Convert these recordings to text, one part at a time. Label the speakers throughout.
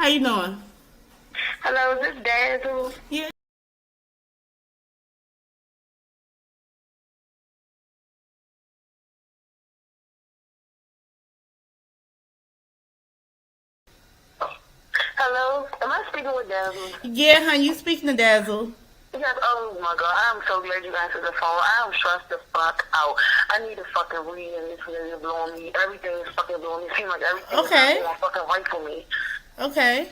Speaker 1: you doing?
Speaker 2: Hello, this is Dazzle.
Speaker 1: Yeah.
Speaker 2: Hello, am I speaking with Dazzle?
Speaker 1: Yeah, honey, you speaking to Dazzle.
Speaker 2: Yes, oh my god, I'm so glad you answered the phone. I'm stressed the fuck out. I need a fucking read and this really is blowing me. Everything is fucking blowing me. It seems like everything is going fucking right for me.
Speaker 1: Okay.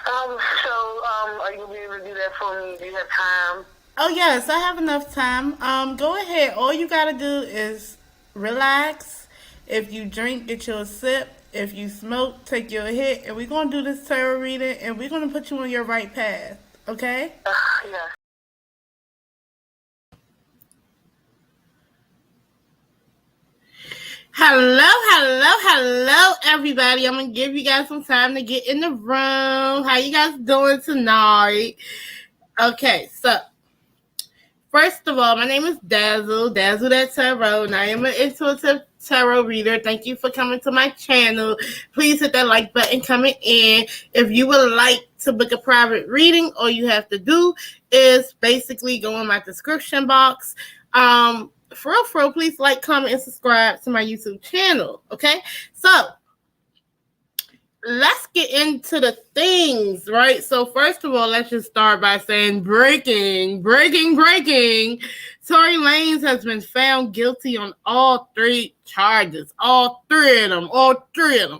Speaker 2: Are you gonna be able to do that for me? Do you have time?
Speaker 1: Oh yes, I have enough time. Go ahead. All you gotta do is relax. If you drink, get you a sip. If you smoke, take your hit. And we're gonna do this tarot reading, and we're gonna put you on your right path. Okay?
Speaker 2: Yeah.
Speaker 1: Hello, everybody. I'm gonna give you guys some time to get in the room. How you guys doing tonight? Okay, so first of all, my name is Dazzle That Tarot, and I am an intuitive tarot reader. Thank you for coming to my channel. Please hit that like button coming in. If you would like to book a private reading, all you have to do is basically go in my description box. For real, please like, comment, and subscribe to my YouTube channel. Okay, so let's get into the things, right? So first of all, let's just start by saying breaking. Tory Lanez has been found guilty on all three charges. All three of them.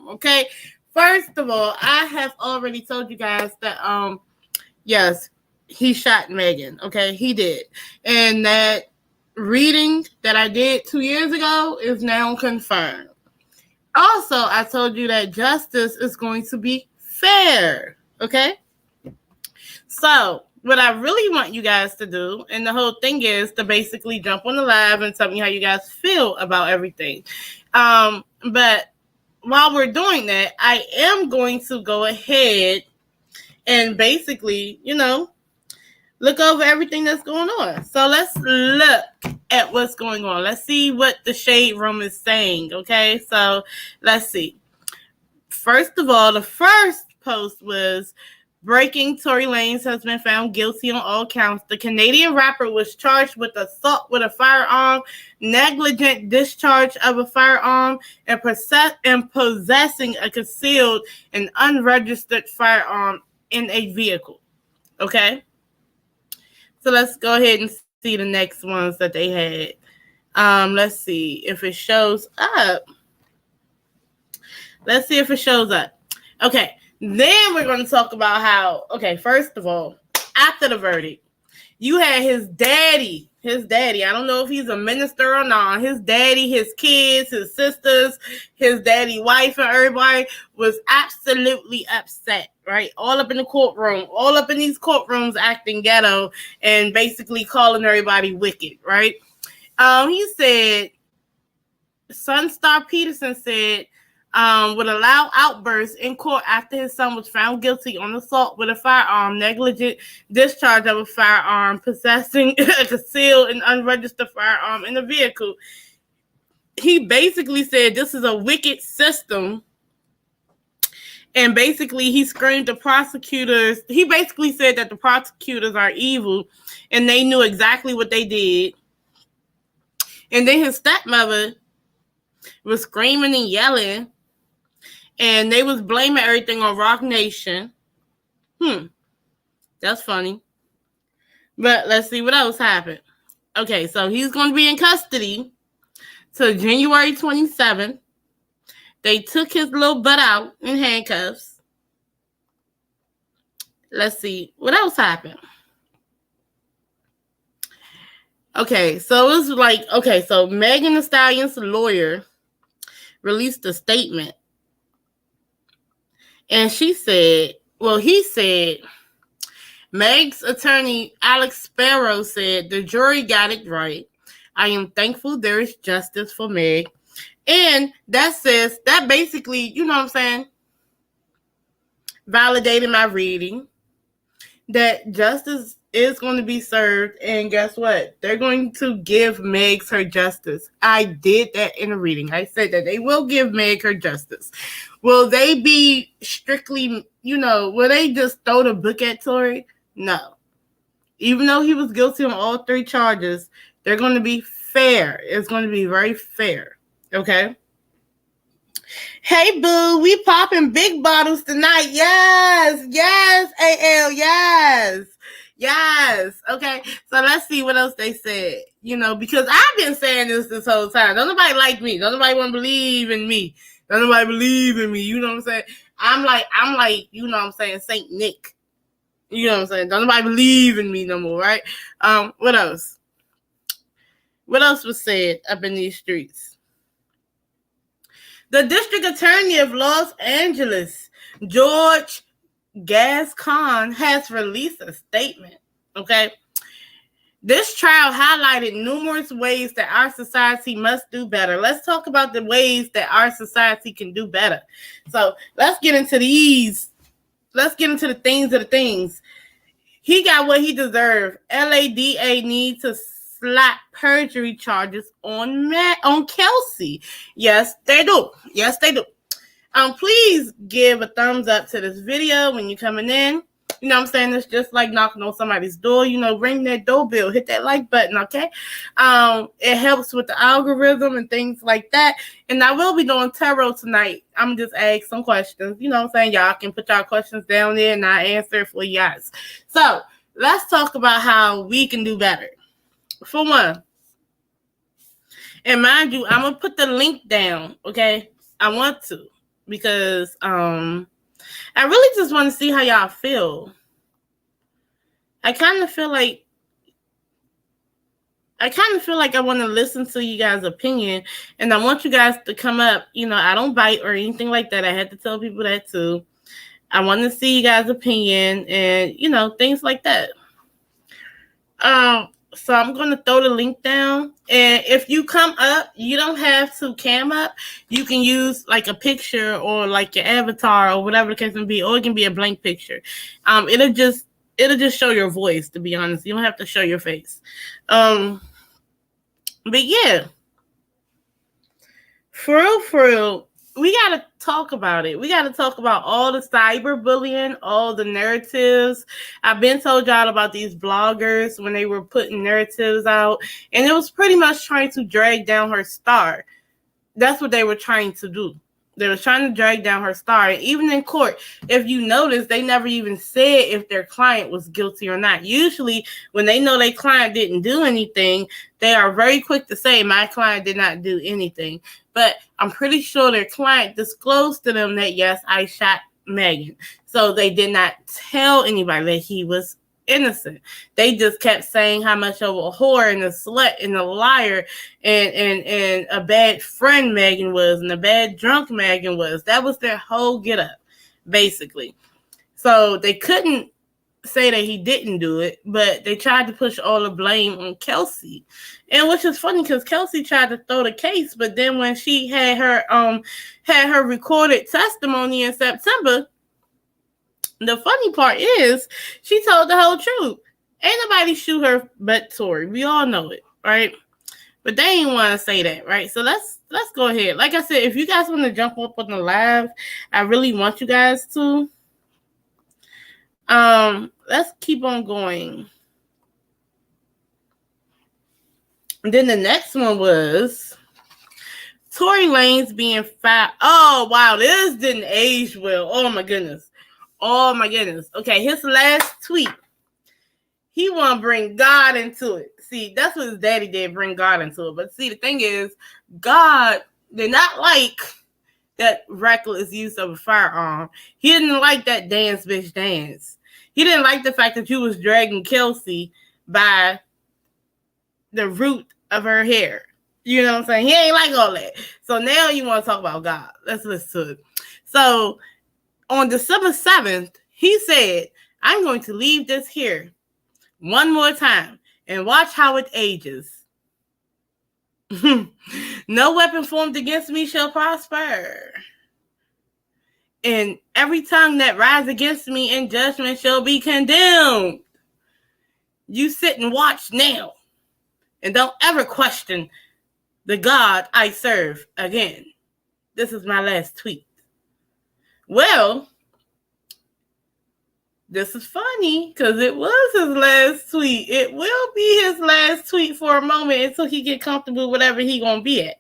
Speaker 1: Okay. First of all, I have already told you guys that yes, he shot Megan. Okay, he did. And that reading that I did 2 years ago is now confirmed. Also, I told you that justice is going to be fair, okay? So, what I really want you guys to do, and the whole thing is to basically jump on the live and tell me how you guys feel about everything. But while we're doing that, I am going to go ahead and basically, look over everything that's going on. So let's look at what's going on. Let's see what the shade room is saying, okay? So let's see. First of all, the first post was breaking. Tory Lanez has been found guilty on all counts. The Canadian rapper was charged with assault with a firearm, negligent discharge of a firearm, and possessing a concealed and unregistered firearm in a vehicle, okay? So let's go ahead and see the next ones that they had. Let's see if it shows up. Okay, then we're going to talk about how, okay, first of all, after the verdict, you had his daddy. I don't know if he's a minister or not. His daddy, his kids, his sisters, his daddy wife, and everybody was absolutely upset, right? All up in the courtroom, all up in these courtrooms acting ghetto and basically calling everybody wicked, right? He said, Sunstar Peterson said, with a loud outburst in court after his son was found guilty on assault with a firearm, negligent discharge of a firearm, possessing a concealed and unregistered firearm in a vehicle. He basically said this is a wicked system. And basically he screamed the prosecutors. He basically said that the prosecutors are evil and they knew exactly what they did. And then his stepmother was screaming and yelling. And they was blaming everything on Rock Nation. That's funny. But let's see what else happened. Okay, so he's going to be in custody till January 27th. They took his little butt out in handcuffs. Let's see what else happened. Okay, so it was like, so Megan Thee Stallion's lawyer released a statement. And he said, Meg's attorney, Alex Sparrow, said the jury got it right. I am thankful there is justice for Meg. And that basically, you know what I'm saying, validated my reading that justice is going to be served, and guess what? They're going to give Megs her justice. I did that in a reading. I said that they will give Meg her justice. Will they be strictly, will they just throw the book at Tory? No. Even though he was guilty on all 3 charges, they're going to be fair. It's going to be very fair. Okay? Hey, boo, we popping big bottles tonight. Yes, AL, yes. Okay, so let's see what else they said. Because I've been saying this whole time. Don't nobody like me. Don't nobody want to believe in me. Don't nobody believe in me. You know what I'm saying? I'm like, you know what I'm saying, Saint Nick. You know what I'm saying? Don't nobody believe in me no more, right? What else? What else was said up in these streets? The district attorney of Los Angeles, George Gascon, has released a statement. Okay. This trial highlighted numerous ways that our society must do better. Let's talk about the ways that our society can do better. So let's get into these. Let's get into the things. He got what he deserved. LADA needs to slap perjury charges on KELSEY. Yes, they do. Please give a thumbs up to this video when you're coming in. You know what I'm saying? It's just like knocking on somebody's door. Ring that doorbell. Hit that like button, okay? It helps with the algorithm and things like that. And I will be doing tarot tonight. I'm just ask some questions. You know what I'm saying? Y'all can put y'all questions down there and I answer it for you guys. So, let's talk about how we can do better. For one, and mind you, I'm going to put the link down, okay? I want to. Because I really just want to see how y'all feel. I kind of feel like I want to listen to you guys' opinion, and I want you guys to come up. I don't bite or anything like that. I had to tell people that too. I want to see you guys' opinion and, things like that. So I'm going to throw the link down. And if you come up, you don't have to cam up. You can use like a picture or like your avatar or whatever the case may be, or it can be a blank picture. It'll just show your voice, to be honest. You don't have to show your face. But yeah. For real, we got to talk about it. We got to talk about all the cyberbullying, all the narratives. I've been told y'all about these bloggers when they were putting narratives out, and it was pretty much trying to drag down her star. That's what they were trying to do. They were trying to drag down her star. And even in court, if you notice, they never even said if their client was guilty or not. Usually, when they know their client didn't do anything, they are very quick to say, my client did not do anything. But I'm pretty sure their client disclosed to them that, yes, I shot Megan. So they did not tell anybody that he was innocent. They just kept saying how much of a whore and a slut and a liar and a bad friend Megan was and a bad drunk Megan was. That was their whole get up, basically. So they couldn't say that he didn't do it, but they tried to push all the blame on KELSEY. And which is funny because KELSEY tried to throw the case, but then when she had her recorded testimony in September, the funny part is she told the whole truth. Ain't nobody shoot her but Tory. We all know it, right? But they ain't want to say that, right? So let's go ahead. Like I said, if you guys want to jump up on the live, I really want you guys to. Let's keep on going. And then the next one was Tory Lanez being fired. Oh, wow. This didn't age well. Oh, my goodness. Okay, his last tweet. He want to bring God into it. See, that's what his daddy did, bring God into it. But see, the thing is, God did not like that reckless use of a firearm. He didn't like that dance, bitch, dance. He didn't like the fact that you was dragging KELSEY by the root of her hair. You know what I'm saying? He ain't like all that. So now you want to talk about God. Let's listen to it. So on December 7th, he said, I'm going to leave this here one more time and watch how it ages. No weapon formed against me shall prosper. And every tongue that rises against me in judgment shall be condemned. You sit and watch now. And don't ever question the God I serve again. This is my last tweet. Well, this is funny because it was his last tweet. It will be his last tweet for a moment until he get comfortable with whatever he gonna be at.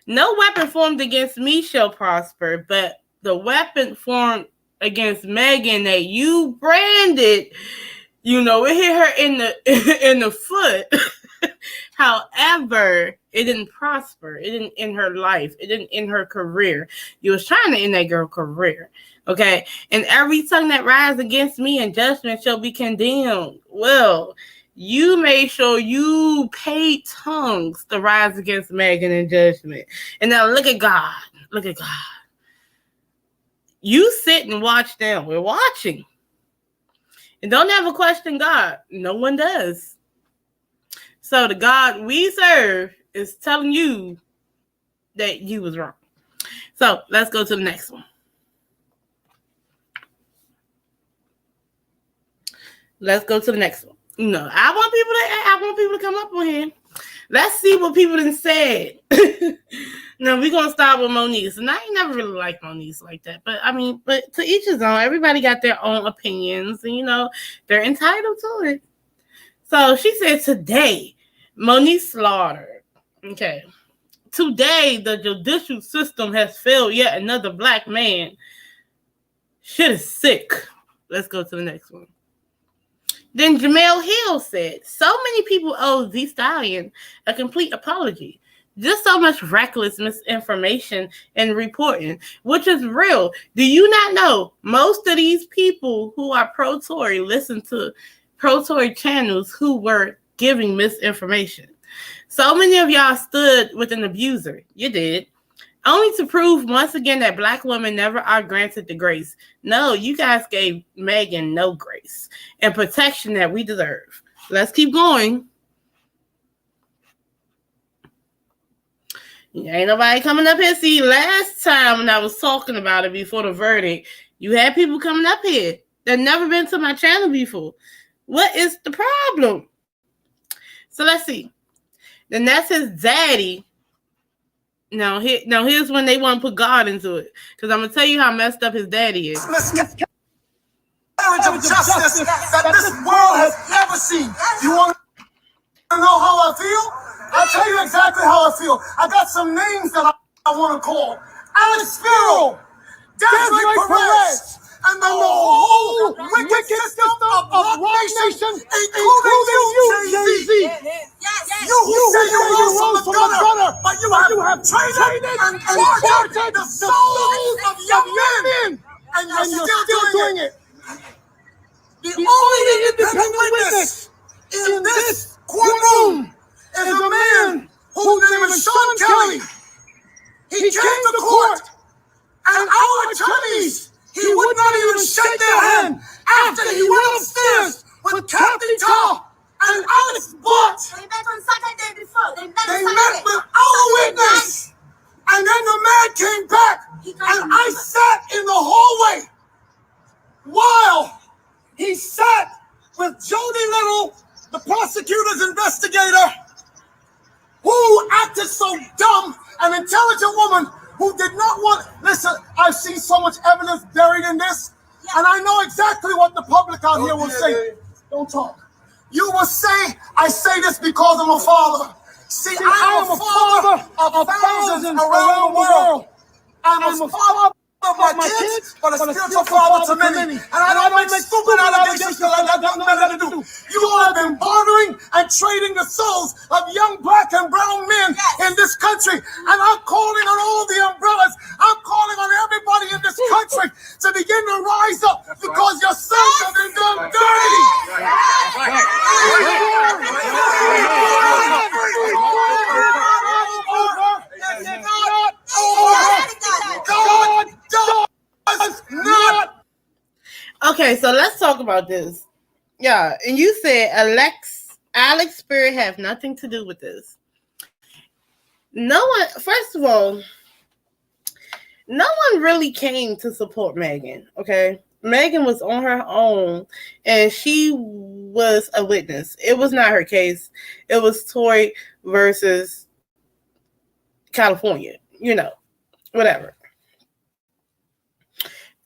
Speaker 1: No weapon formed against me shall prosper, but the weapon formed against Megan that you branded, it hit her in the foot. However, it didn't prosper. It didn't end her life. It didn't end her career. You was trying to end that girl's career. Okay? And every tongue that rises against me in judgment shall be condemned. Well, you made sure you paid tongues to rise against Megan in judgment. And now look at God. Look at God. You sit and watch them. We're watching. And don't ever question God. No one does. So the God we serve is telling you that you was wrong. So let's go to the next one. Let's go to the next one. I want people to come up on here. Let's see what people done said. Now we're gonna start with Monique. And I ain't never really liked Monique like that. But to each his own. Everybody got their own opinions, and they're entitled to it. So she said today, Monique Slaughter. Okay. Today, the judicial system has failed yet another black man. Shit is sick. Let's go to the next one. Then Jamel Hill said, so many people owe the Stallion a complete apology. Just so much reckless misinformation and reporting, which is real. Do you not know most of these people who are pro-Tory listen to pro-Tory channels who were giving misinformation? So many of y'all stood with an abuser. You did. Only to prove once again that black women never are granted the grace. No, you guys gave Megan no grace and protection that we deserve. Let's keep going. Ain't nobody coming up here. See, last time when I was talking about it before the verdict, you had people coming up here that never been to my channel before. What is the problem? So let's see. Then that's his daddy. Now, here's when they want to put God into it. Because I'm going to tell you how messed up his daddy is.
Speaker 3: Carriage of justice that this world has never seen. You want to know how I feel? I'll tell you exactly how I feel. I got some names that I want to call. Alex Spiro, Dazzle Perez, and the whole wicked system of Rock Nation, including you, Jay-Z. You who say you rose from the gutter, but you have traded and tortured the souls of young men, and you're still doing it. The only independent witness in this courtroom is a man whose name is Sean Kelly. He came to court, and our attorneys, he would not even shake their hand after he went upstairs with Captain Tar and Alex Butt.
Speaker 4: They met on Saturday before. They
Speaker 3: met with our witness. And then the man came back, and I sat in the hallway while he sat with Jody Little, the prosecutor's investigator, who acted so dumb, an intelligent woman who did not want... Listen, I've seen so much evidence buried in this, and I know exactly what the public out here will say. Don't talk. You will say, I say this because I'm a father. See, I am a father of thousands around the world. I'm a father of my kids, but a spiritual father to many. And I don't make stupid allegations because I got nothing to do. You all have been bartering and trading the souls of young black and brown men in this country. And I'm calling on all the umbrellas. I'm calling on everybody in this country to begin to rise up because your sons have been done dirty. God does not.
Speaker 1: Okay, so let's talk about this. Yeah, and you said Alex Spirit have nothing to do with this. No one, first of all, no one really came to support Megan, okay? Megan was on her own, and she was a witness. It was not her case. It was Tory versus California. Whatever.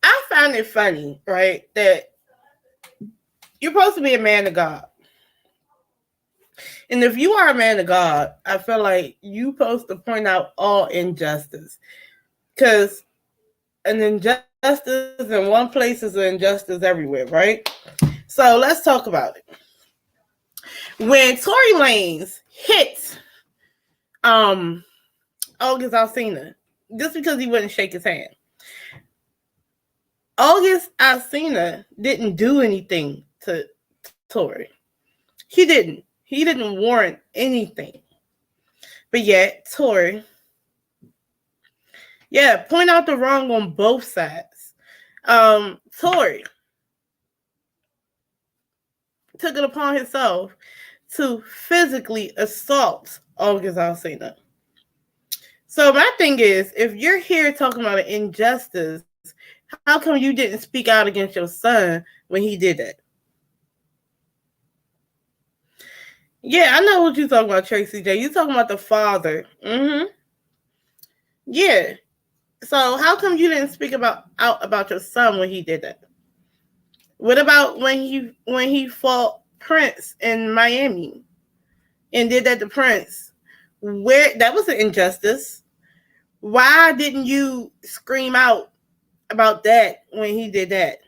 Speaker 1: I find it funny, right, that you're supposed to be a man of God. And if you are a man of God, I feel like you're supposed to point out all injustice. Because an injustice in one place is an injustice everywhere, right? So let's talk about it. When Tory Lanez hit August Alsina, just because he wouldn't shake his hand, August Alsina didn't do anything to Tory. He didn't. He didn't warrant anything. But yet, Tory, point out the wrong on both sides. Tory took it upon himself to physically assault August Alsina. So my thing is, if you're here talking about an injustice, how come you didn't speak out against your son when he did that? Yeah, I know what you're talking about, Tracy J. You're talking about the father. Yeah. So how come you didn't speak out about your son when he did that? What about when he fought Prince in Miami and did that to Prince? Where that was an injustice. Why didn't you scream out about that when he did that?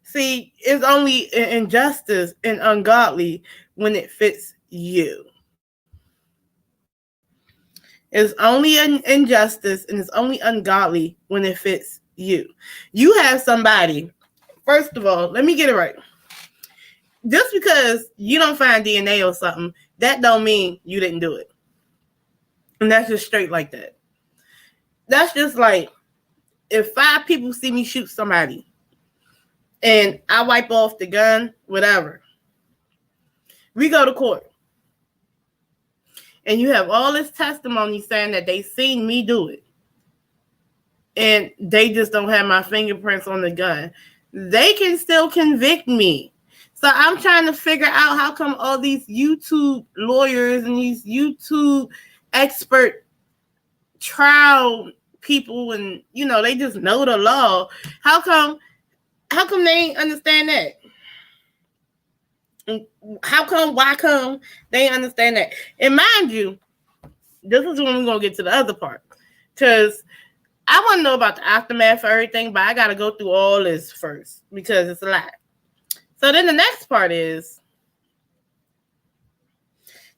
Speaker 1: See, it's only an injustice and ungodly when it fits you. It's only an injustice and it's only ungodly when it fits you. You have somebody, first of all, let me get it right. Just because you don't find DNA or something, that don't mean you didn't do it. And that's just straight like that. That's just like if 5 people see me shoot somebody and I wipe off the gun, whatever. We go to court. And you have all this testimony saying that they seen me do it. And they just don't have my fingerprints on the gun. They can still convict me. So I'm trying to figure out how come all these YouTube lawyers and these YouTube expert trial people and, they just know the law. How come they ain't understand that? Why come they ain't understand that? And mind you, this is when we're going to get to the other part. Because I want to know about the aftermath of everything, but I got to go through all this first because it's a lot. So then the next part is,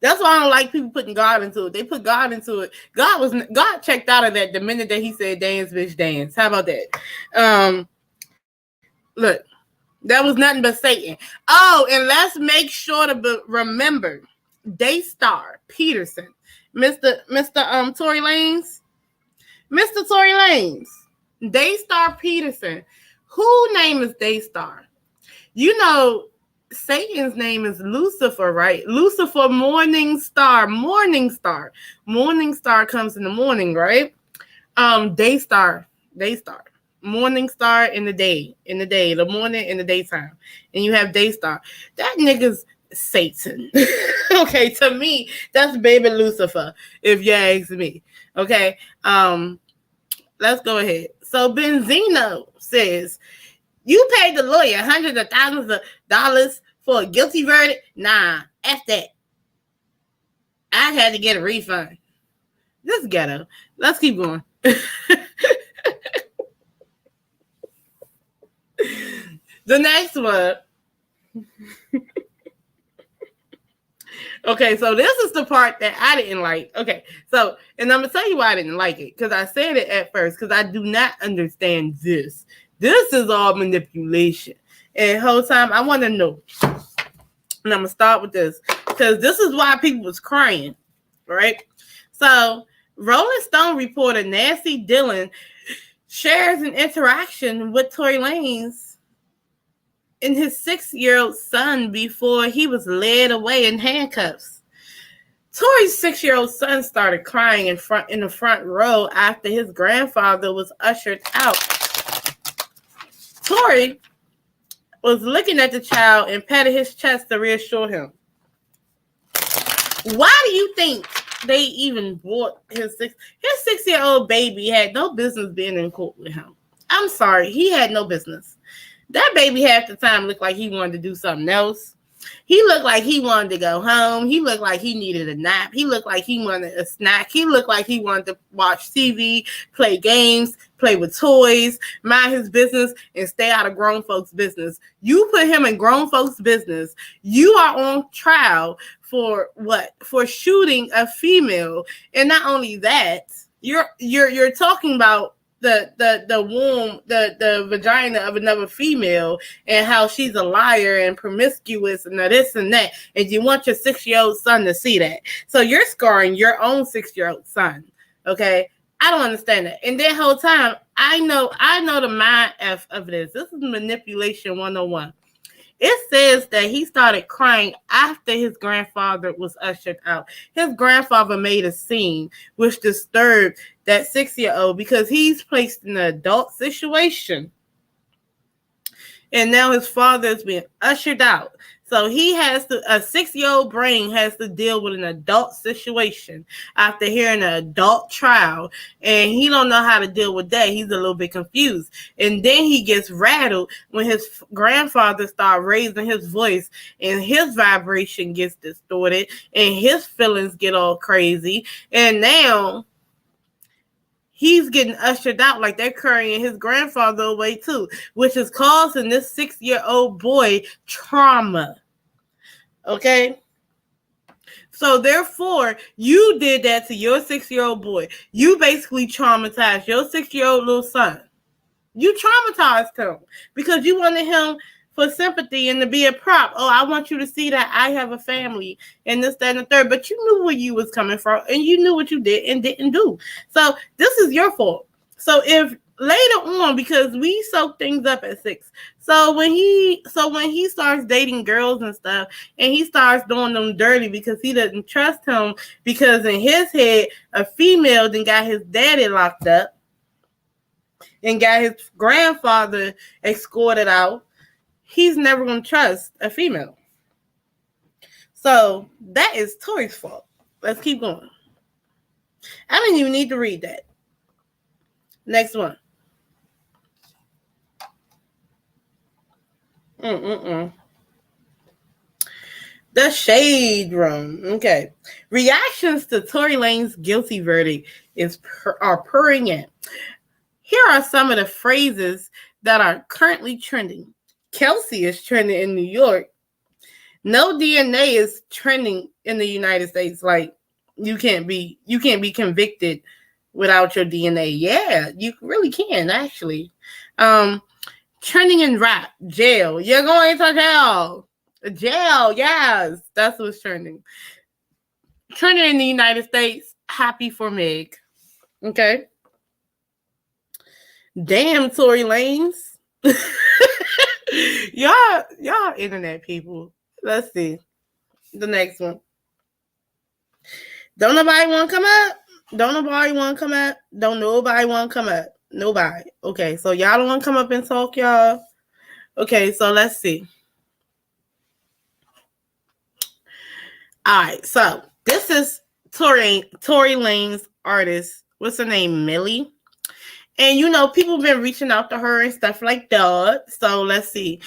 Speaker 1: that's why I don't like people putting God into it. They put God into it. God checked out of that the minute that he said, dance, bitch, dance. How about that? Look, that was nothing but Satan. Oh, and let's make sure to remember Daystar Peterson. Mr. Tory Lanez. Mr. Tory Lanez. Daystar Peterson. Whose name is Daystar? Satan's name is Lucifer, right? Lucifer, morning star. Morning star comes in the morning, right? Daystar. Morning star in the day, the morning in the daytime. And you have Daystar. That nigga's Satan. Okay, to me, that's baby Lucifer, if you ask me. Okay. Let's go ahead. So Benzino says, you paid the lawyer hundreds of thousands of dollars for a guilty verdict? Nah, F that. I had to get a refund. This ghetto. Let's keep going. The next one. Okay, so this is the part that I didn't like. Okay, so, and I'm going to tell you why I didn't like it. Because I said it at first. Because I do not understand this. This is all manipulation. And the whole time, I want to know. And I'm going to start with this. Because this is why people was crying. Right? So, Rolling Stone reporter Nancy Dillon shares an interaction with Tory Lanez and his 6-year-old son before he was led away in handcuffs. Tory's 6-year-old son started crying in the front row after his grandfather was ushered out. TORY was looking at the child and patted his chest to reassure him. Why do you think they even brought his 6-year-old baby had no business being in court with him? I'm sorry, he had no business. That baby half the time looked like he wanted to do something else. He looked like he wanted to go home. He looked like he needed a nap. He looked like he wanted a snack. He looked like he wanted to watch TV, play games, play with toys, mind his business, and stay out of grown folks' business. You put him in grown folks' business. You are on trial for what? For shooting a female. And not only that, you're talking about the womb, the vagina of another female, and how she's a liar and promiscuous and this and that, and you want your 6-year-old son to see that. So you're scarring your own 6-year-old son. Okay, I don't understand that. And that whole time, I know the mind of this. This is manipulation 101. It says that he started crying after his grandfather was ushered out. His grandfather made a scene which disturbed that 6-year-old because he's placed in an adult situation. And now his father is being ushered out. So he has to, a 6-year-old brain has to deal with an adult situation after hearing an adult trial. And he don't know how to deal with that. He's a little bit confused. And then he gets rattled when his grandfather starts raising his voice and his vibration gets distorted and his feelings get all crazy. And now he's getting ushered out like they're carrying his grandfather away too, which is causing this 6-year-old boy trauma. Okay? So therefore, you did that to your 6-year-old boy. You basically traumatized your 6-year-old little son. You traumatized him because you wanted him for sympathy and to be a prop. Oh, I want you to see that I have a family and this, that, and the third. But you knew where you was coming from and you knew what you did and didn't do. So this is your fault. So if later on, because we soak things up at 6. So when he starts dating girls and stuff and he starts doing them dirty because he doesn't trust him, because in his head, a female then got his daddy locked up and got his grandfather escorted out, he's never going to trust a female. So that is TORY's fault. Let's keep going. I didn't even need to read that. Next one. The Shade Room. Okay. Reactions to Tory Lanez guilty verdict are pouring in. Here are some of the phrases that are currently trending. KELSEY is trending in New York. No DNA is trending in the United States. Like you can't be convicted without your DNA. Yeah, you really can actually. Trending in rap, jail. You're going to jail. Jail, yes. That's what's trending. Trending in the United States, happy for Meg. Okay. Damn, Tory Lanez. y'all internet people. Let's see. The next one. Don't nobody want to come up? Don't nobody want to come up? Don't nobody want to come up? Nobody. Okay, so y'all don't want to come up and talk, y'all? Okay, so let's see. All right, so this is Tory Lanez artist. What's her name? Millie. And, you know, people have been reaching out to her and stuff like that. So let's see.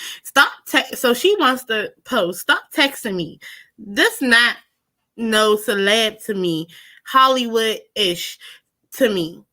Speaker 1: So she wants to post. Stop texting me. This not no celeb to me. Hollywood-ish to me.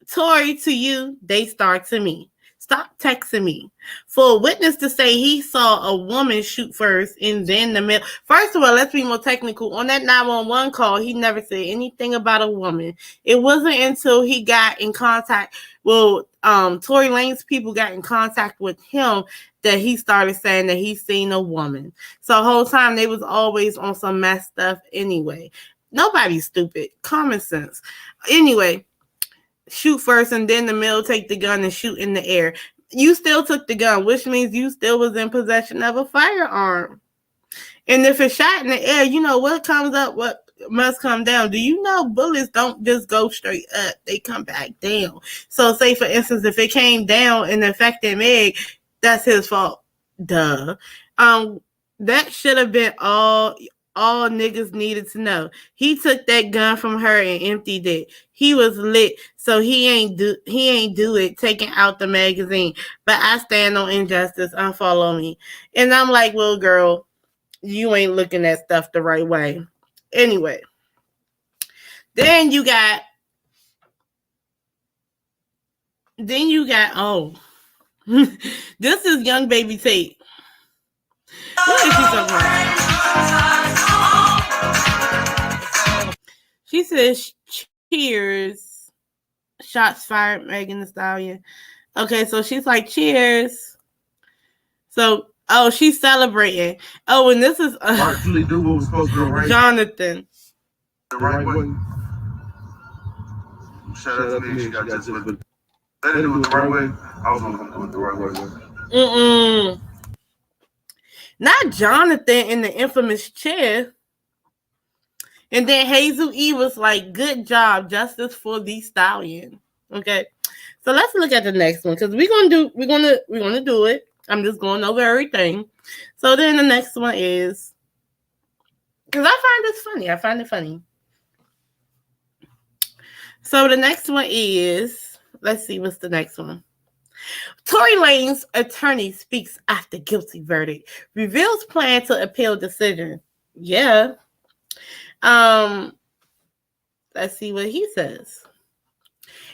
Speaker 1: Tory to you, Daystar to me. Stop texting me. For a witness to say he saw a woman shoot first and then the male. First of all, let's be more technical. On that 911 call, he never said anything about a woman. It wasn't until he got in contact, Tory Lanez people got in contact with him that he started saying that he seen a woman. So the whole time they was always on some mess stuff anyway. Nobody's stupid. Common sense. Anyway. Shoot first and then the male take the gun and shoot in the air. You still took the gun, which means you still was in possession of a firearm. And if it's shot in the air, you know what comes up, what must come down. Do you know bullets don't just go straight up? They come back down. So say, for instance, if it came down and affected Meg, That's his fault. Duh. That should have been all niggas needed to know. He took that gun from her and emptied it. He was lit, so he ain't do it taking out the magazine. But I stand on injustice. Unfollow me. And I'm like, well, girl, you ain't looking at stuff the right way. Anyway. Then you got this is Young Baby Tate. What is she talking about? She says, cheers. Shots fired, Megan Thee Stallion. Okay, so she's like, cheers. So, she's celebrating. Oh, and this is
Speaker 5: actually do what was supposed to do, right?
Speaker 1: Jonathan.
Speaker 5: The right way. Shout out to me. She got just with they didn't do it the right way. I was gonna do it the right way.
Speaker 1: Not Jonathan in the infamous chair. And then Hazel E was like, good job, justice for the stallion. Okay. So let's look at the next one, because we're gonna do it. I'm just going over everything. So then the next one is, because I find it funny. So the next one is, let's see, what's the next one? Tory Lanez attorney speaks after guilty verdict, reveals plan to appeal decision. Yeah. Let's see what he says.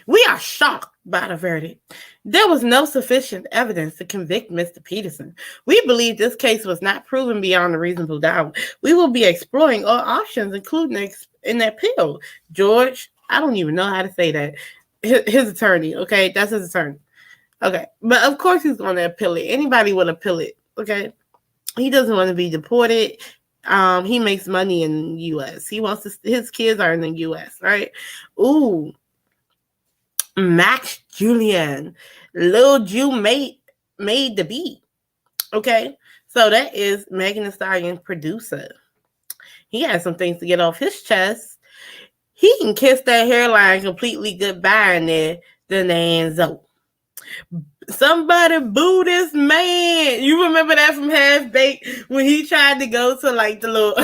Speaker 1: We are shocked by the verdict. There was no sufficient evidence to convict Mr. Peterson. We believe this case was not proven beyond a reasonable doubt. We will be exploring all options, including an appeal. George, I don't even know how to say that. His attorney, okay? That's his attorney. Okay. But of course he's going to appeal it. Anybody would appeal it, okay? He doesn't want to be deported. He makes money in the U.S. His kids are in the U.S., right? Ooh. Max Julian. Lil Ju made the beat. Okay? So that is Megan Thee Stallion producer. He has some things to get off his chest. He can kiss that hairline completely goodbye in there, the Nanzo. Somebody boo this man. You remember that from Half Baked when he tried to go to like the little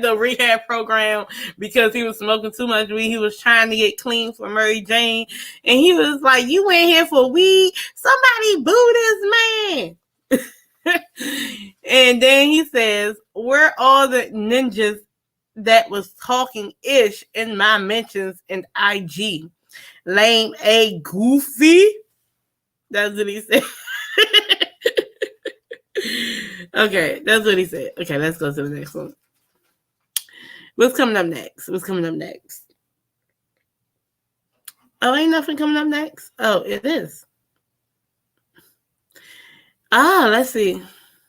Speaker 1: the rehab program because he was smoking too much weed. He was trying to get clean for Mary Jane. And he was like, you ain't here for weed. Somebody boo this man. And then he says, where all the ninjas that was talking ish in my mentions in IG? Lame A Goofy. That's what he said. Okay, that's what he said. Okay, let's go to the next one. What's coming up next? Oh, ain't nothing coming up next? Oh, it is. Let's see.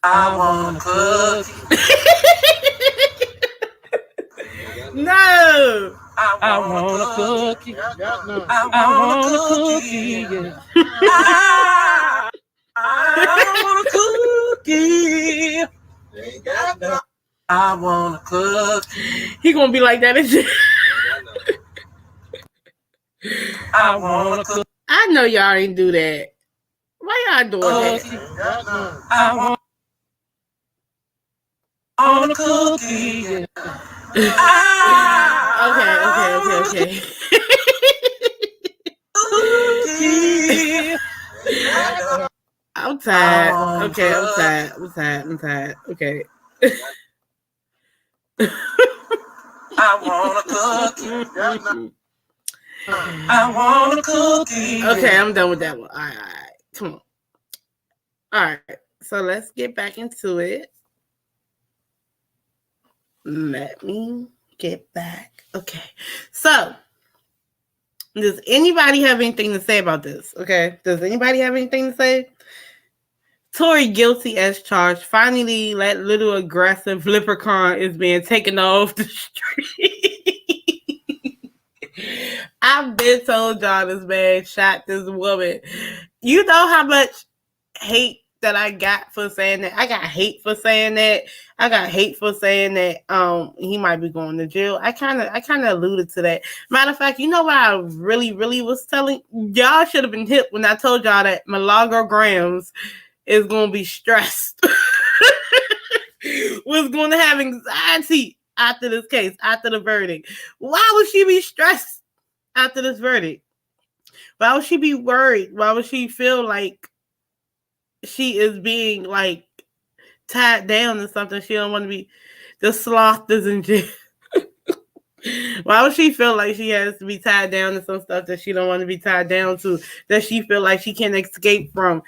Speaker 3: I want a cookie.
Speaker 1: No.
Speaker 3: I want a cookie. I want a cookie. I want a cookie. I want a cookie.
Speaker 1: He gonna be like that and shit.
Speaker 3: I want a cookie.
Speaker 1: I know y'all ain't do that. Why y'all doing that?
Speaker 3: I want a cookie.
Speaker 1: Okay. I'm tired. Okay, I'm tired. Okay.
Speaker 3: I want a cookie. I want a cookie.
Speaker 1: Okay, I'm done with that one. All right. Come on. All right. So let's get back into it. Let me get back. Okay. So, does anybody have anything to say about this? Okay. Does anybody have anything to say? Tory guilty as charged. Finally, that little aggressive leprechaun is being taken off the street. I've been told y'all this man shot this woman. You know how much hate that I got for saying that? I got hate for saying that. He might be going to jail. I kind of alluded to that. Matter of fact, you know what I really was telling y'all? Should have been hip when I told y'all that Milagro Grams is going to be stressed. Was going to have anxiety after this case, after the verdict. Why would she be stressed after this verdict? Why would she be worried? Why would she feel like she is being like tied down to something she don't want to be? The sloth is in jail. Why would she feel like she has to be tied down to some stuff that she don't want to be tied down to, that she feel like she can't escape from?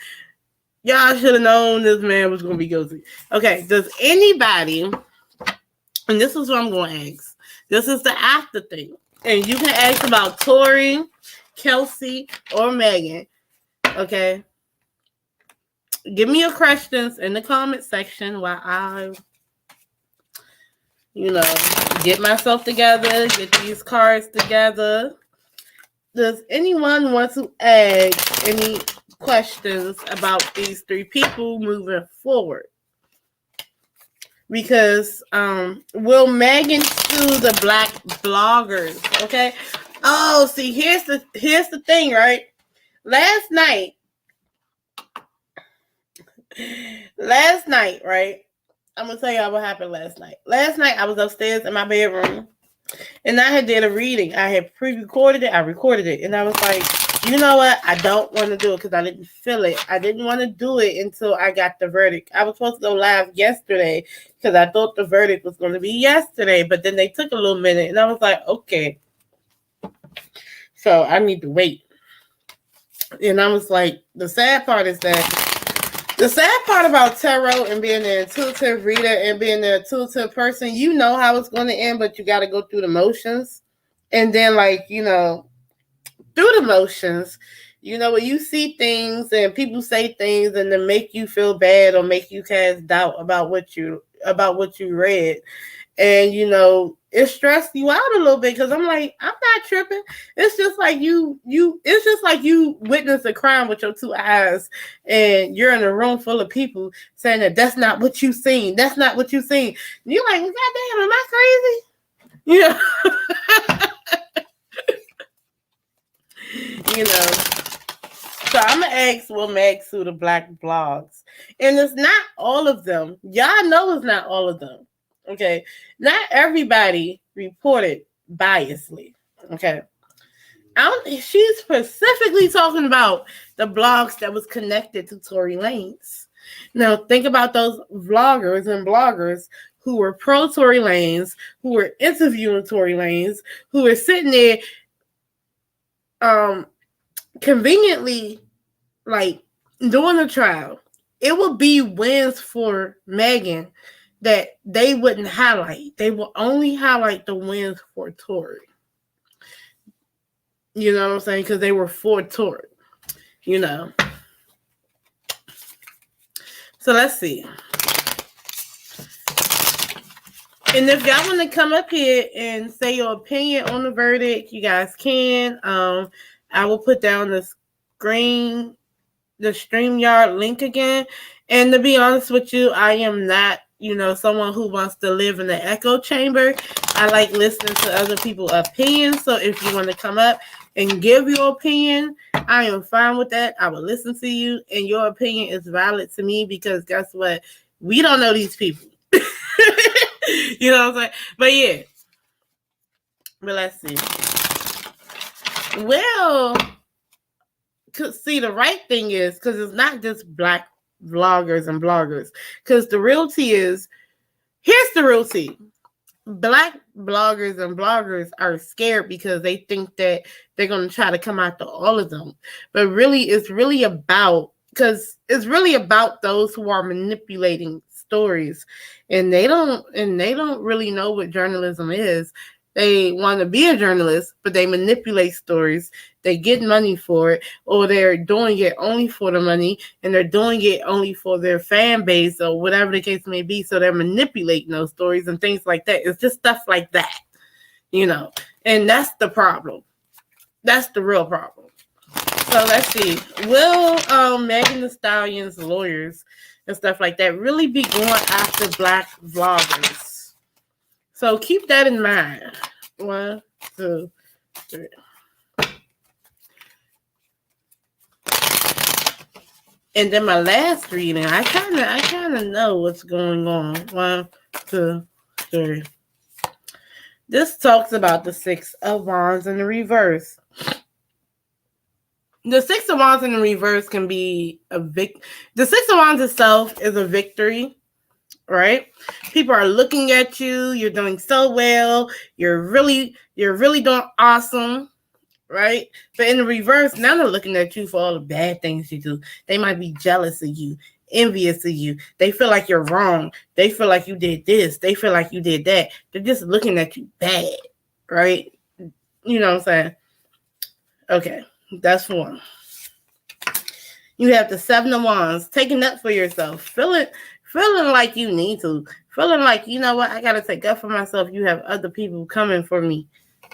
Speaker 1: Y'all should have known this man was going to be guilty. Okay, does anybody, and this is what I'm going to ask. This is the after thing. And you can ask about Tory, KELSEY, or Megan. Okay? Give me your questions in the comment section while I, get myself together, get these cards together. Does anyone want to ask any questions about these three people moving forward? Because will Megan sue the black bloggers? Okay. Oh, see, here's the thing, right? Last night, right? I'm gonna tell y'all what happened last night. Last night I was upstairs in my bedroom and I had did a reading. I had pre-recorded it, I recorded it, and I was like, you know what? I don't want to do it because I didn't feel it. I didn't want to do it until I got the verdict. I was supposed to go live yesterday because I thought the verdict was going to be yesterday, but then they took a little minute, and I was like, okay. So I need to wait. And I was like, the sad part about tarot and being an intuitive reader and being an intuitive person, you know how it's going to end, but you got to go through the motions. And then, through the motions, when you see things and people say things and then make you feel bad or make you cast doubt about what you read, and it stressed you out a little bit, because I'm like, I'm not tripping. It's just like you witness a crime with your two eyes and you're in a room full of people saying that that's not what you seen. That's not what you seen. And you're like, God damn, am I crazy? So I'm going to ask, will Meg sue the black blogs? And it's not all of them. Y'all know it's not all of them. Okay. Not everybody reported biasly. Okay. She's specifically talking about the blogs that was connected to Tory Lanez. Now, think about those vloggers and bloggers who were pro Tory Lanez, who were interviewing Tory Lanez, who were sitting there conveniently doing the trial. It would be wins for Megan that they wouldn't highlight. They will only highlight the wins for Tory. You know what I'm saying? Because they were for Tory. So let's see. And if y'all want to come up here and say your opinion on the verdict, you guys can. I will put down the StreamYard link again. And to be honest with you, I am not, someone who wants to live in the echo chamber. I like listening to other people's opinions. So if you want to come up and give your opinion, I am fine with that. I will listen to you, and your opinion is valid to me, because guess what? We don't know these people. You know what I'm saying? But yeah. But let's see. Well, see, the right thing is, because it's not just black vloggers and bloggers, because the real tea is, here's the real tea. Black bloggers and bloggers are scared because they think that they're going to try to come after all of them. But really, it's really about those who are manipulating stories, and they don't really know what journalism is. They want to be a journalist, but they manipulate stories. They get money for it, or they're doing it only for the money, and they're doing it only for their fan base, or whatever the case may be. So they're manipulating those stories and things like that. It's just stuff like that, and that's the problem. That's the real problem. So let's see. Will Megan Thee Stallion's lawyers and stuff like that really be going after black vloggers? So keep that in mind. 1, 2, 3. And then my last reading, I kind of know what's going on. 1, 2, 3. This talks about the Six of Wands in the reverse. The Six of Wands in the reverse can be the Six of Wands itself is a victory, right? People are looking at you. You're doing so well. You're really doing awesome, right? But in the reverse, now they're looking at you for all the bad things you do. They might be jealous of you, envious of you. They feel like you're wrong. They feel like you did this. They feel like you did that. They're just looking at you bad, right? You know what I'm saying? Okay, that's one. You have the Seven of Wands, taking up for yourself, feeling like you need to, feeling like, you know what, I gotta take up for myself. You have other people coming for me,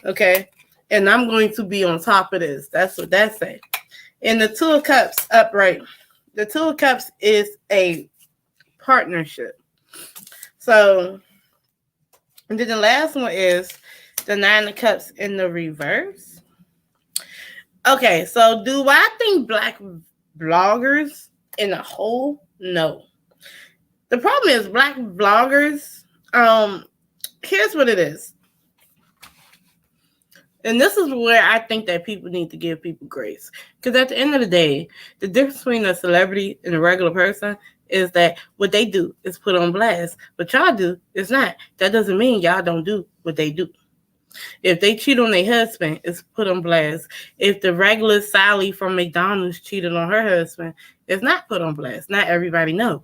Speaker 1: okay? And I'm going to be on top of this. That's what that say. And the Two of Cups upright. The Two of Cups is a partnership. So, and then the last one is the Nine of Cups in the reverse. Okay, so do I think black bloggers in a whole? No. The problem is black bloggers, here's what it is. And this is where I think that people need to give people grace. Because at the end of the day, the difference between a celebrity and a regular person is that what they do is put on blast. What y'all do is not. That doesn't mean y'all don't do what they do. If they cheat on their husband, it's put on blast. If the regular Sally from McDonald's cheated on her husband, it's not put on blast. Not everybody knows.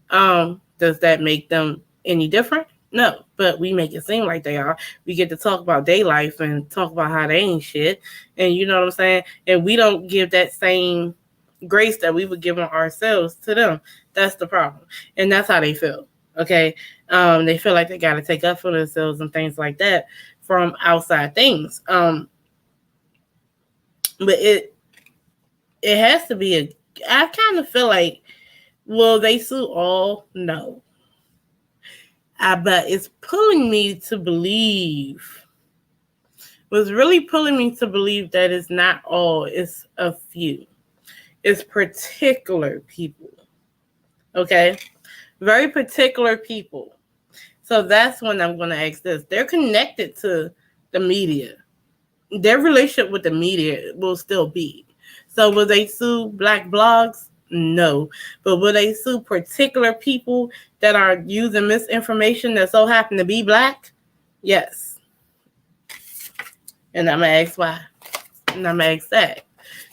Speaker 1: Does that make them any different? No, but we make it seem like they are. We get to talk about their life and talk about how they ain't shit. And you know what I'm saying? And we don't give that same grace that we would give on ourselves to them. That's the problem. And that's how they feel. Okay? They feel like they got to take up for themselves and things like that from outside things. But it has to be I kind of feel like, will they sue all? No. But it's pulling me to believe. What's really pulling me to believe that it's not all, it's a few. It's particular people. Okay? Very particular people. So that's when I'm going to ask this. They're connected to the media. Their relationship with the media will still be. So will they sue black blogs? No. But will they sue particular people that are using misinformation that so happen to be black? Yes. And I'm going to ask why. And I'm going to ask that.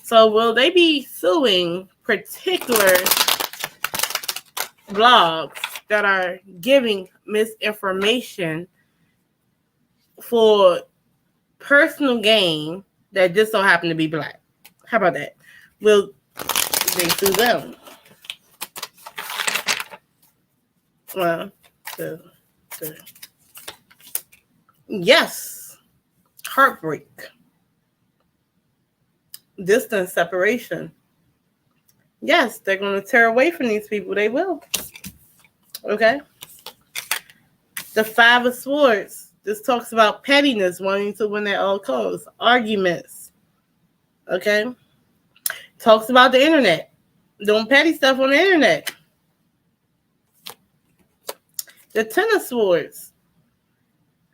Speaker 1: So will they be suing particular blogs that are giving misinformation for personal gain that just so happen to be black? How about that? Will they sue them? 1, 2, 3. Yes. Heartbreak. Distance, separation. Yes, they're going to tear away from these people. They will. Okay? The Five of Swords. This talks about pettiness, wanting to win at all costs. Arguments. Okay? Talks about the internet. Doing petty stuff on the internet. The Ten of Swords.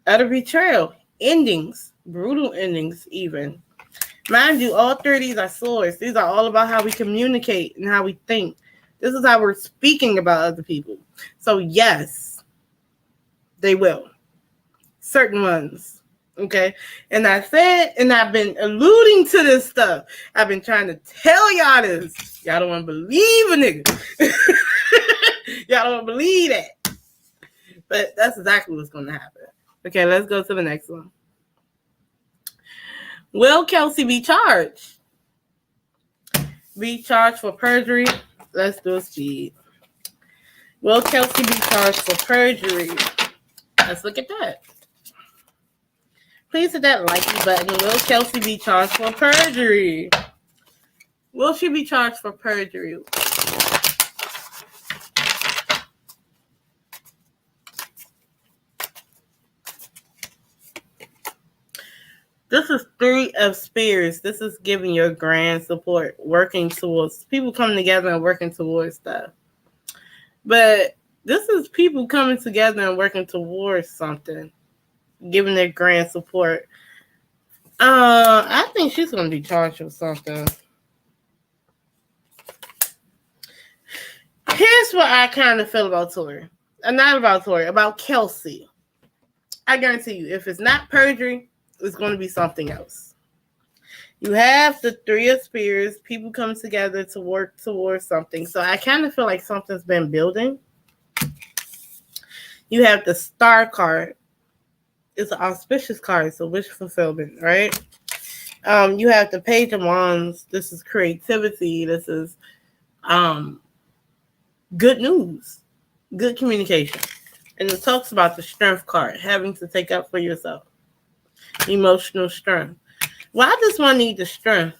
Speaker 1: Utter betrayal. Endings. Brutal endings, even. Mind you, all three of these are swords. These are all about how we communicate and how we think. This is how we're speaking about other people. So, yes, they will. Certain ones. Okay? And I said, and I've been alluding to this stuff. I've been trying to tell y'all this. Y'all don't want to believe a nigga. Y'all don't want to believe that. But that's exactly what's going to happen. Okay, let's go to the next one. Will Kelsey be charged? Be charged for perjury? Let's do a speed. Will Kelsey be charged for perjury? Let's look at that. Please hit that like button. Will Kelsey be charged for perjury? Will she be charged for perjury? This is 3 of Spears. This is giving your grand support, working towards people coming together and working towards stuff. But this is people coming together and working towards something, giving their grand support. I think she's going to be charged with something. Here's what I kind of feel about Tori. Not about Tori, about Kelsey. I guarantee you, if it's not perjury, it's going to be something else. You have the 3 of Spears, people come together to work towards something. So I kind of feel like something's been building. You have the Star card. It's an auspicious card, so wish fulfillment, right? You have the Page of Wands. This is creativity. This is good news, good communication. And it talks about the Strength card, having to take up for yourself. Emotional strength. Why does one need the strength?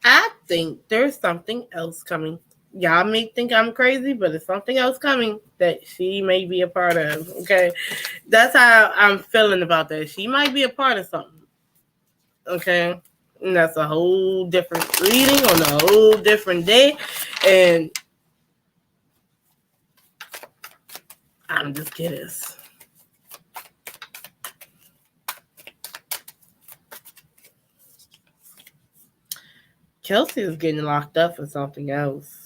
Speaker 1: I think there's something else coming. Y'all may think I'm crazy, but there's something else coming that she may be a part of, okay? That's how I'm feeling about that. She might be a part of something, okay? And that's a whole different reading on a whole different day. And I'm just kidding. Kelsey is getting locked up for something else.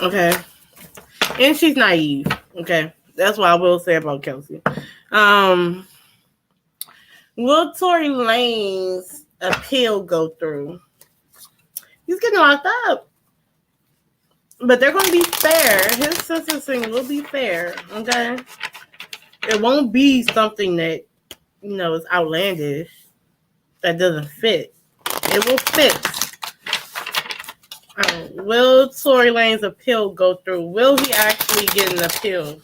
Speaker 1: Okay. And she's naive. Okay. That's what I will say about Kelsey. Will Tory Lanez appeal go through? He's getting locked up. But they're going to be fair. His sentencing will be fair. Okay. It won't be something that, is outlandish. That doesn't fit. It will fit. Will Tory Lanez appeal go through? Will he actually get an appeal?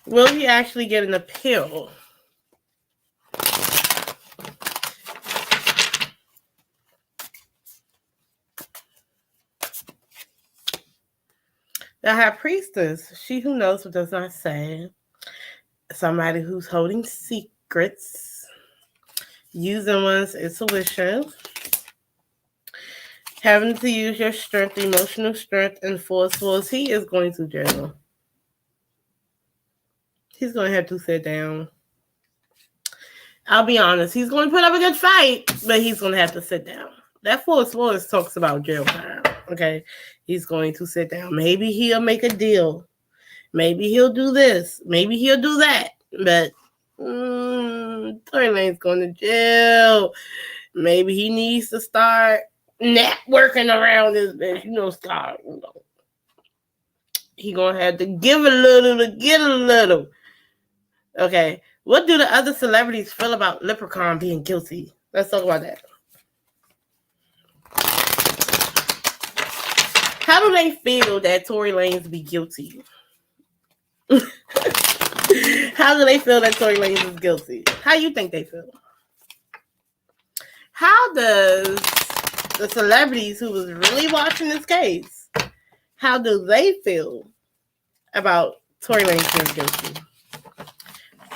Speaker 1: Will he actually get an appeal? The High Priestess, she who knows but does not say. Somebody who's holding secrets, using one's intuition, having to use your strength, emotional strength, and force. He is going to jail. He's going to have to sit down. I'll be honest. He's going to put up a good fight, but he's going to have to sit down. That force talks about jail time. Okay, he's going to sit down. Maybe he'll make a deal. Maybe he'll do this. Maybe he'll do that. But Tory Lanez going to jail. Maybe he needs to start networking around this bitch. Start. He going to have to give a little to get a little. Okay, what do the other celebrities feel about Leprechaun being guilty? Let's talk about that. How do they feel that Tory Lanez be guilty? How do they feel that Tory Lanez is guilty? How you think they feel? How does the celebrities who was really watching this case, how do they feel about Tory Lanez being guilty?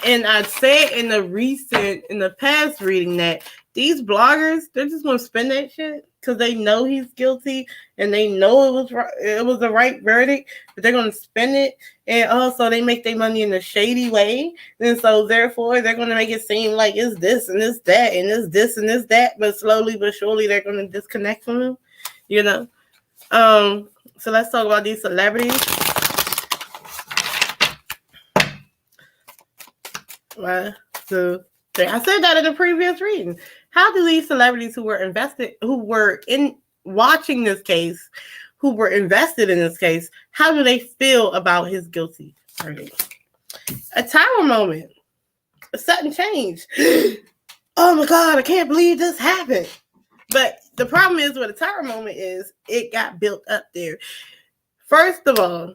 Speaker 1: And I said in the past reading that these bloggers, they're just going to spin that shit because they know he's guilty and they know it was the right verdict, but they're going to spin it. And also they make their money in a shady way. And so therefore they're going to make it seem like it's this and it's that and it's this and it's that. But slowly but surely they're going to disconnect from him, So let's talk about these celebrities. One, two, three. I said that in the previous reading. How do these celebrities who were watching this case, who were invested in this case, how do they feel about his guilty verdict? A tower moment. A sudden change. Oh my God, I can't believe this happened. But the problem is with a tower moment is it got built up there. First of all,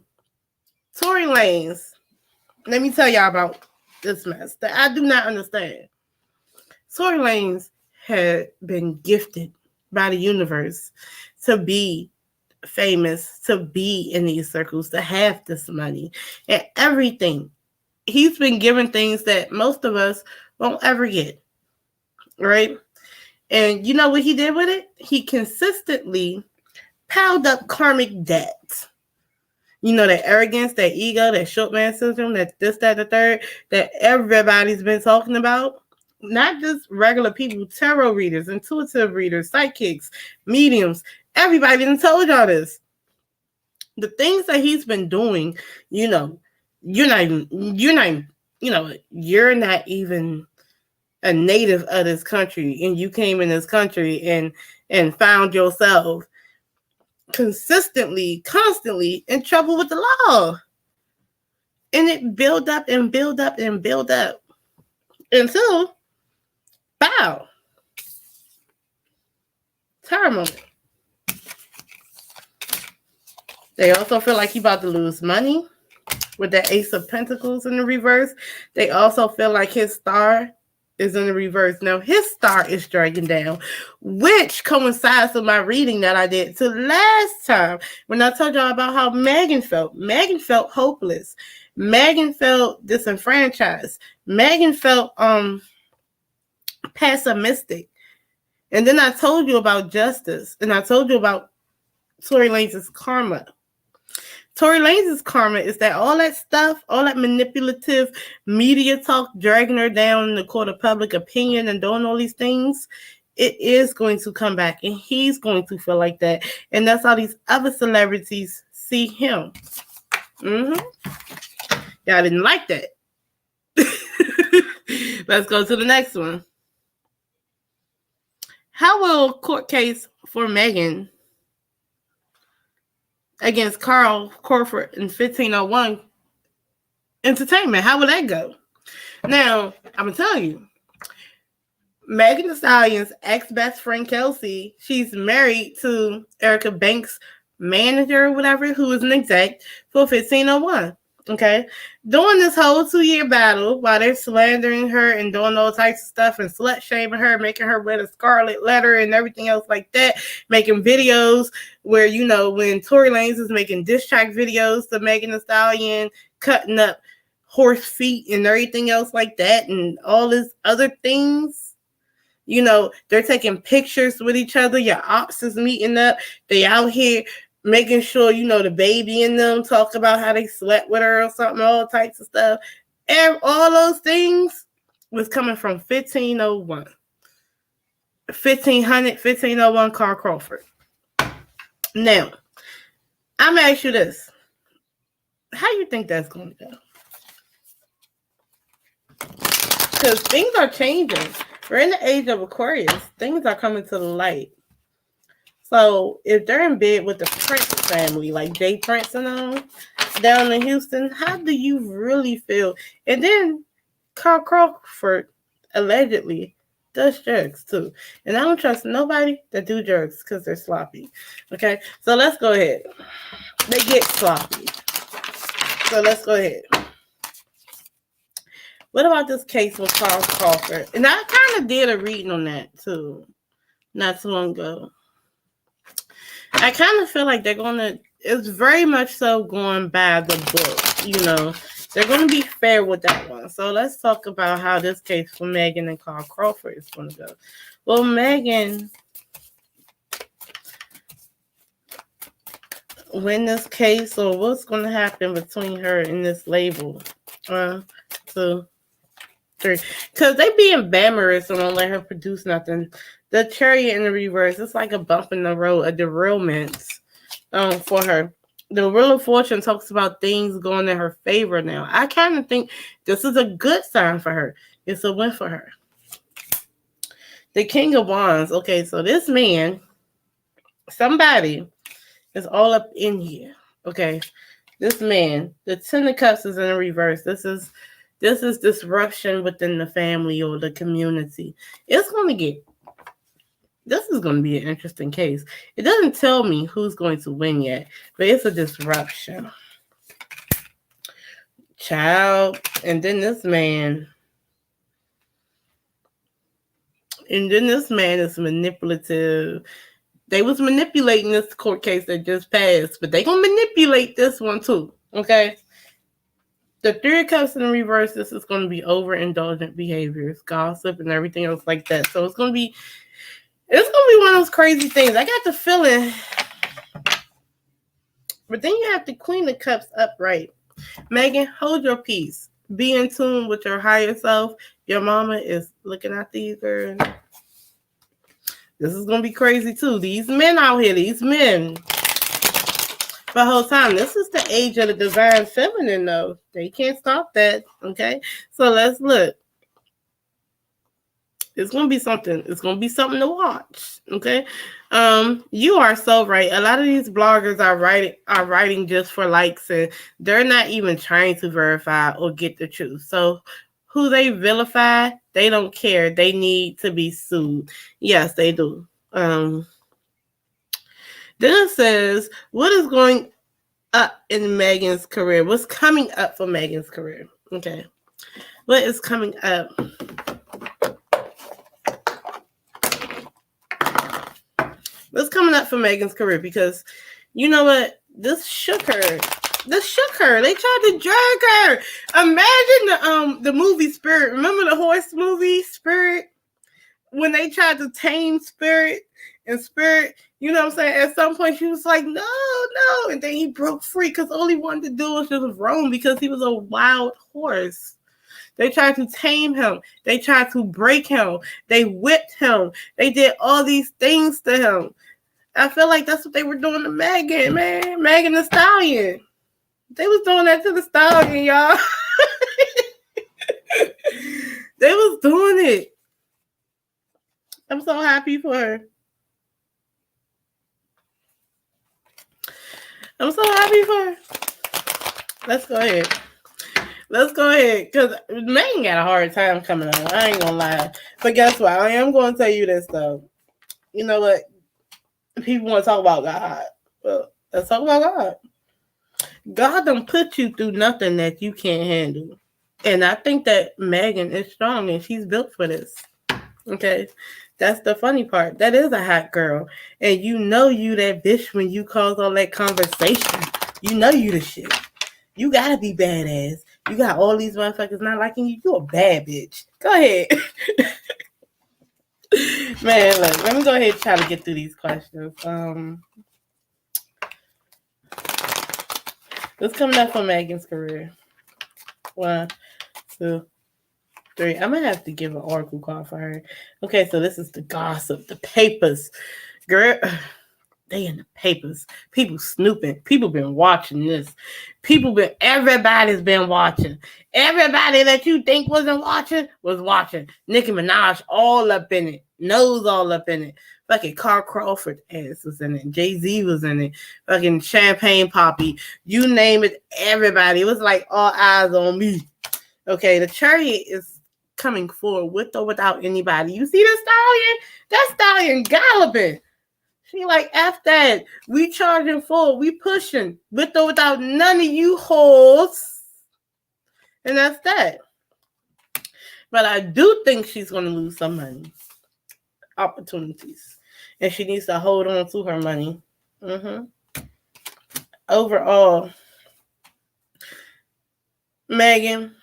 Speaker 1: Tory Lanez. Let me tell y'all about this mess that I do not understand. Tory Lanez had been gifted by the universe to be famous, to be in these circles, to have this money and everything. He's been given things that most of us won't ever get, right? And you know what he did with it? He consistently piled up karmic debt. You know, that arrogance, that ego, that short man syndrome, that this, that, the third, that everybody's been talking about. Not just regular people, tarot readers, intuitive readers, psychics, mediums. Everybody done told y'all this. The things that he's been doing, you know, you're not even a native of this country, and you came in this country and found yourself constantly in trouble with the law. And it build up and build up and build up until bow. Terrible. They also feel like he about to lose money with the Ace of Pentacles in the reverse. They also feel like his star is in the reverse. Now, his star is dragging down, which coincides with my reading that I did to last time when I told y'all about how Megan felt. Megan felt hopeless. Megan felt disenfranchised. Megan felt pessimistic. And then I told you about justice, and I told you about Tory Lanez's karma. Tory Lanez's karma is that all that stuff, all that manipulative media talk, dragging her down in the court of public opinion and doing all these things, it is going to come back, and he's going to feel like that. And that's how these other celebrities see him. Y'all didn't like that. Let's go to the next one. How will court case for Megan against Carl Crawford in 1501 Entertainment, how will that go? Now, I'm going to tell you, Megan Thee Stallion's ex-best friend, KELSEY, she's married to Erica Banks' manager or whatever, who is an exec for 1501. Okay, during this whole 2-year battle, while they're slandering her and doing all types of stuff and slut shaming her, making her wear the scarlet letter and everything else like that, making videos where, you know, when Tory Lanez is making diss track videos to Megan Thee Stallion, cutting up horse feet and everything else like that, and all this other things. You know, they're taking pictures with each other. Your ops is meeting up. They out here making sure, you know, the baby in them talk about how they slept with her or something, all types of stuff. And all those things was coming from 1501. 1501 Carl Crawford. Now, I'm going to ask you this. How you think that's going to go? Because things are changing. We're in the age of Aquarius. Things are coming to the light. So if they're in bed with the Prince family, like Jay Prince and them down in Houston, how do you really feel? And then Carl Crawford allegedly does drugs too. And I don't trust nobody that do drugs because they're sloppy. Okay, so let's go ahead. They get sloppy. So let's go ahead. What about this case with Carl Crawford? And I kind of did a reading on that too, not too long ago. I kind of feel like they're going to, it's very much so going by the book, you know. They're going to be fair with that one. So let's talk about how this case for Megan and Carl Crawford is going to go. Well, Megan win this case, or what's going to happen between her and this label? 1, 2, 3. Because they being bammerous and won't let her produce nothing. The chariot in the reverse, it's like a bump in the road, a derailment for her. The Wheel of Fortune talks about things going in her favor now. I kind of think this is a good sign for her. It's a win for her. The King of Wands. Okay, so this man, somebody is all up in here. Okay, this man, the Ten of Cups is in the reverse. This is disruption within the family or the community. It's going to get, this is going to be an interesting case. It doesn't tell me who's going to win yet, but it's a disruption. Child. And then this man. And then this man is manipulative. They was manipulating this court case that just passed, but they gonna manipulate this one too. Okay. The Three of Cups in the reverse, this is going to be overindulgent behaviors, gossip, and everything else like that. So it's going to be one of those crazy things. I got the feeling. But then you have the Queen of Cups upright. Megan, hold your peace. Be in tune with your higher self. Your mama is looking after you, girl. This is going to be crazy too. These men out here, these men. The whole time, this is the age of the divine feminine, though. They can't stop that, okay? So let's look. It's gonna be something. It's gonna be something to watch, okay? You are so right. A lot of these bloggers are writing just for likes, and they're not even trying to verify or get the truth. So who they vilify, they don't care. They need to be sued. Yes, they do. Then it says, what is going up in Megan's career? What's coming up for Megan's career? Okay. What is coming up? What's coming up for Megan's career? Because you know what? This shook her. They tried to drag her. Imagine the movie Spirit. Remember the horse movie Spirit? When they tried to tame Spirit, and Spirit, you know what I'm saying? At some point, she was like, no. And then he broke free because all he wanted to do was just roam because he was a wild horse. They tried to tame him. They tried to break him. They whipped him. They did all these things to him. I feel like that's what they were doing to Megan, man. Megan the Stallion. They was doing that to the Stallion, y'all. They was doing it. I'm so happy for her. I'm so happy for her. Let's go ahead. Because Megan got a hard time coming on. I ain't going to lie. But guess what? I am going to tell you this, though. You know what? People want to talk about God. Well, let's talk about God. God don't put you through nothing that you can't handle. And I think that Megan is strong and she's built for this. Okay? That's the funny part. That is a hot girl. And you know you that bitch when you cause all that conversation. You know you the shit. You gotta be badass. You got all these motherfuckers not liking you. You a bad bitch. Go ahead. Man, look, let me go ahead and try to get through these questions. What's coming up for Megan's career? 1, 2, 3. I'm gonna have to give an oracle call for her. Okay, so this is the gossip, the papers. Girl, they in the papers. People snooping. People been watching this. Everybody's been watching. Everybody that you think wasn't watching was watching. Nicki Minaj all up in it. Nose all up in it. Fucking Carl Crawford ass was in it. Jay-Z was in it. Fucking Champagne Poppy. You name it, everybody. It was like all eyes on me. Okay, the chariot is coming forward with or without anybody. You see the stallion? That stallion galloping. She like, F that. We charging forward. We pushing. With or without none of you hoes. And that's that. But I do think she's going to lose some money. Opportunities. And she needs to hold on to her money. Overall, Megan,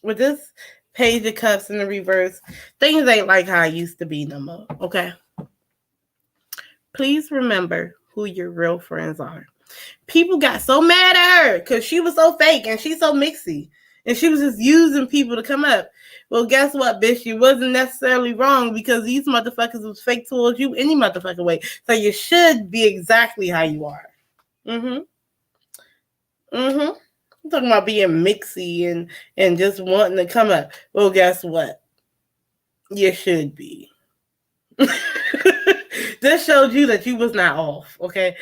Speaker 1: with this Page of Cups in the reverse, things ain't like how it used to be no more. Okay? Please remember who your real friends are. People got so mad at her because she was so fake and she's so mixy. And she was just using people to come up. Well, guess what, bitch? You wasn't necessarily wrong because these motherfuckers was fake towards you any motherfucking way. So you should be exactly how you are. I'm talking about being mixy and just wanting to come up. Well, guess what? You should be. This showed you that you was not off, okay?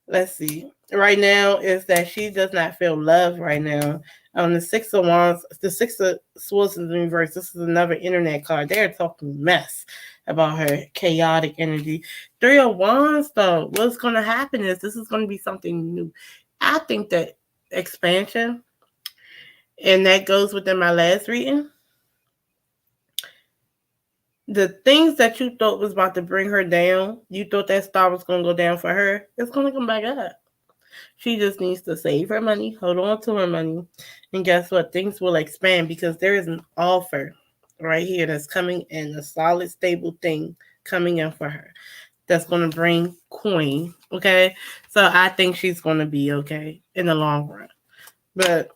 Speaker 1: Let's see. Right now is that she does not feel love right now. The 6 of Wands, the 6 of Swords in the reverse. This is another internet card. They're talking mess about her chaotic energy. 3 of Wands, though, what's going to happen is this is going to be something new. I think that expansion, And that goes within my last reading. The things that you thought was about to bring her down, you thought that star was going to go down for her, it's going to come back up. She just needs to save her money, hold on to her money, and guess what? Things will expand because there is an offer right here that's coming in, a solid, stable thing coming in for her that's going to bring coin, okay? So I think she's going to be okay in the long run. But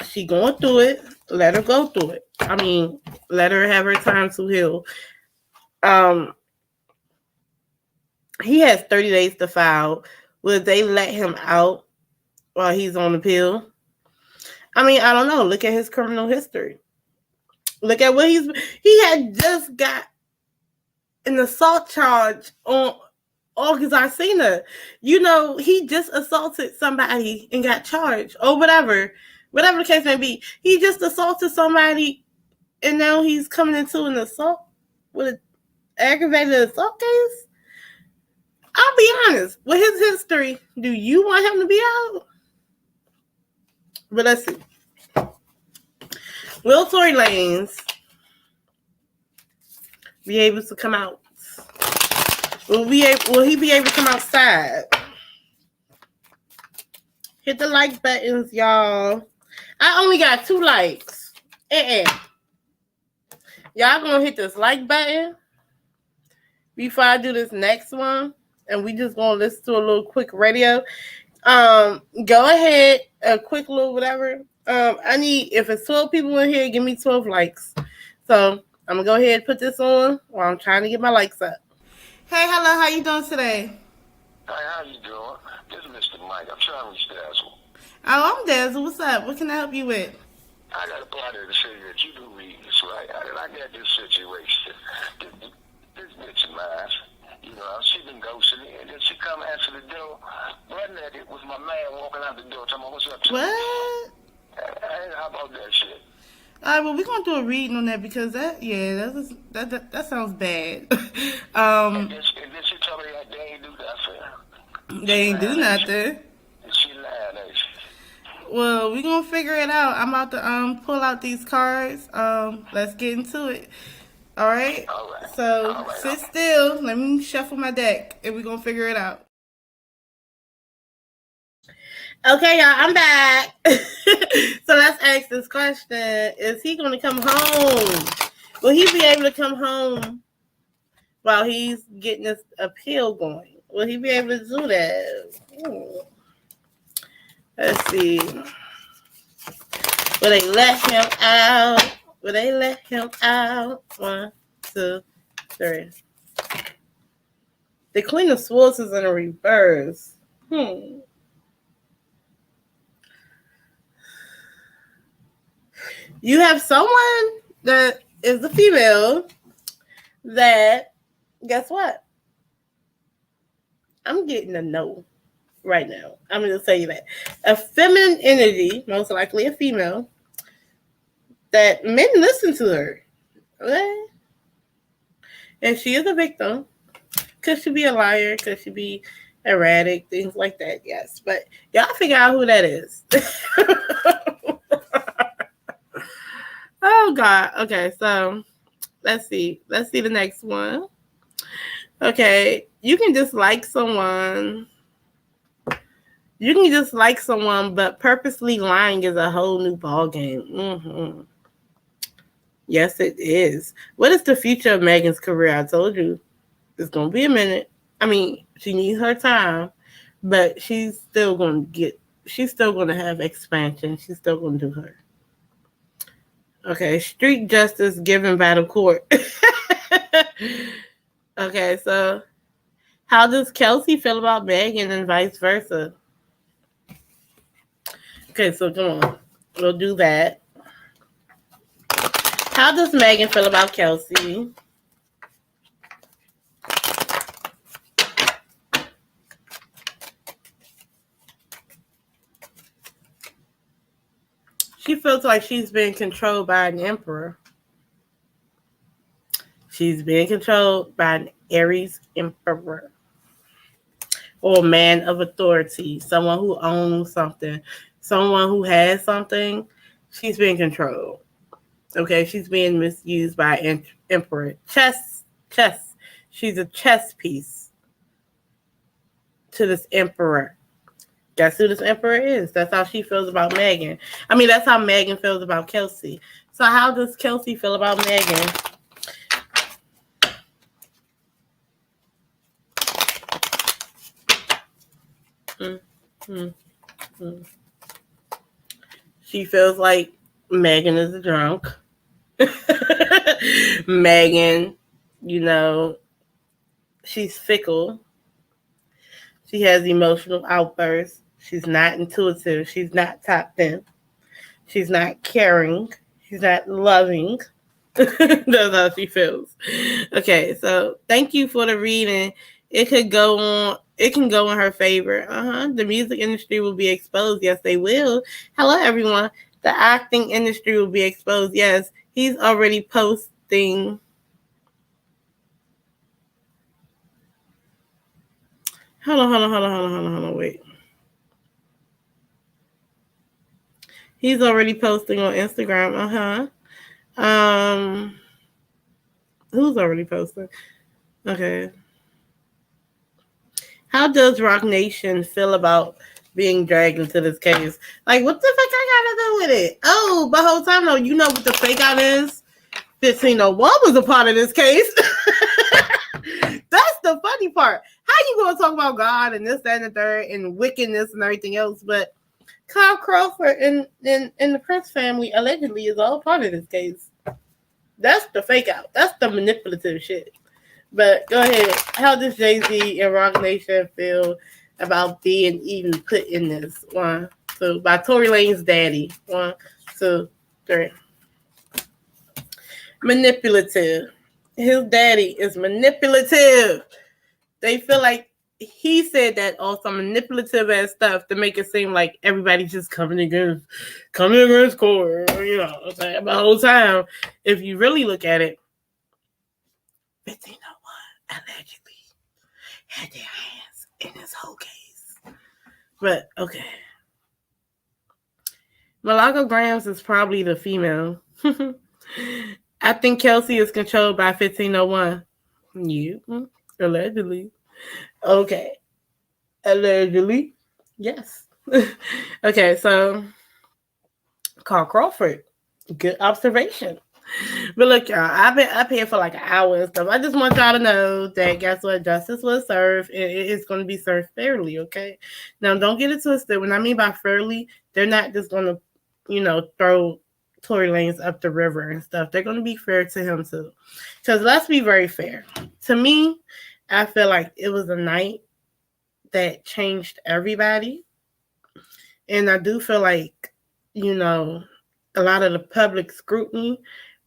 Speaker 1: she going through it. Let her go through it. I mean, let her have her time to heal. He has 30 days to file. Will they let him out while he's on appeal? I mean, I don't know. Look at his criminal history. Look at what he had just got an assault charge on August Arsena. You know, he just assaulted somebody and got charged or whatever the case may be. He just assaulted somebody and now he's coming into an assault with an aggravated assault case. I'll be honest, with his history, do you want him to be out? But let's see. Will Tory Lanez be able to come out? Will he be able to come outside? Hit the like buttons, y'all. I only got 2 likes. Y'all gonna hit this like button before I do this next one. And we just gonna listen to a little quick radio. Go ahead, a quick little whatever. I need, if it's 12 people in here, give me 12 likes. So I'm gonna go ahead and put this on while I'm trying to get my likes up. Hey, hello, how you doing today?
Speaker 6: Hi, how you doing? This is Mr. Mike. I'm trying to reach Dazzle.
Speaker 1: Oh, I'm Dazzle. What's up? What can I help you with?
Speaker 6: I got a party to say that you do read this, right? I got this situation. This bitch of mine, you know, she been ghosting me, and then she come answer the door, running at it with my man walking out the door, telling me, what's up?
Speaker 1: What?
Speaker 6: How about that shit?
Speaker 1: All right, well, we're going to do a reading on that because that sounds bad.
Speaker 6: And then she told me that they ain't do nothing.
Speaker 1: They ain't do nothing.
Speaker 6: She lying, ain't she?
Speaker 1: Well, we're going to figure it out. I'm about to pull out these cards. Let's get into it. All right?
Speaker 6: All right.
Speaker 1: So, sit still. Let me shuffle my deck, and we're going to figure it out. Okay, y'all, I'm back. So let's ask this question. Is he going to come home? Will he be able to come home while he's getting this appeal going? Will he be able to do that? Let's see. Will they let him out? Will they let him out? 1, 2, 3. The Queen of Swords is in a reverse. You have someone that is a female that, guess what? I'm getting a no right now. I'm going to tell you that. A feminine entity, most likely a female, that men listen to her. Okay? And she is a victim. Could she be a liar? Could she be erratic? Things like that, yes. But y'all figure out who that is. Oh, God. Okay, so let's see. Let's see the next one. Okay, you can dislike someone. You can dislike someone, but purposely lying is a whole new ballgame. Yes, it is. What is the future of Megan's career? I told you it's going to be a minute. I mean, she needs her time, but she's still going to have expansion. She's still going to do her. Okay, street justice given by the court. Okay, so how does Kelsey feel about Megan and vice versa? Okay, so come on. We'll do that. How does Megan feel about Kelsey? She feels like she's being controlled by an emperor. She's being controlled by an Aries emperor. Or a man of authority. Someone who owns something. Someone who has something. She's being controlled. Okay, she's being misused by Emperor. Chess. She's a chess piece to this Emperor. Guess who this Emperor is? That's how she feels about Megan. I mean, that's how Megan feels about Kelsey. So how does Kelsey feel about Megan? She feels like Megan is a drunk. Megan, you know, she's fickle. She has emotional outbursts. She's not intuitive. She's not tapped in. She's not caring. She's not loving. That's how she feels. Okay, so thank you for the reading. It can go in her favor. The music industry will be exposed. Yes, they will. Hello, everyone. The acting industry will be exposed. Yes, he's already posting. Hold on. Wait. He's already posting on Instagram. Who's already posting? Okay. How does Rock Nation feel about being dragged into this case? Like, what the fuck I gotta do with it? Oh, but whole time though, you know what the fake out is? 1501 was a part of this case. That's the funny part. How you gonna talk about God and this, that, and the third, and wickedness and everything else? But Kyle Crawford and the Prince family allegedly is all part of this case. That's the fake out. That's the manipulative shit. But go ahead. How does Jay-Z and Rock Nation feel about being even put in this? 1, 2, by Tory Lane's daddy. 1, 2, 3. Manipulative. His daddy is manipulative. They feel like he said that on some manipulative ass stuff to make it seem like everybody's just coming against Corey. You know what I'm saying? But the whole time, if you really look at it, 1501 allegedly had their hands in this whole case. But, okay. Malaga Grams is probably the female. I think Kelsey is controlled by 1501. You? Allegedly. Okay. Allegedly. Yes. Okay, so Carl Crawford. Good observation. But look, y'all, I've been up here for like an hour and stuff. I just want y'all to know that guess what? Justice was served, and it is going to be served fairly, okay? Now, don't get it twisted. When I mean by fairly, they're not just going to, throw Tory Lanez up the river and stuff. They're going to be fair to him, too. Because let's be very fair. To me, I feel like it was a night that changed everybody. And I do feel like, a lot of the public scrutiny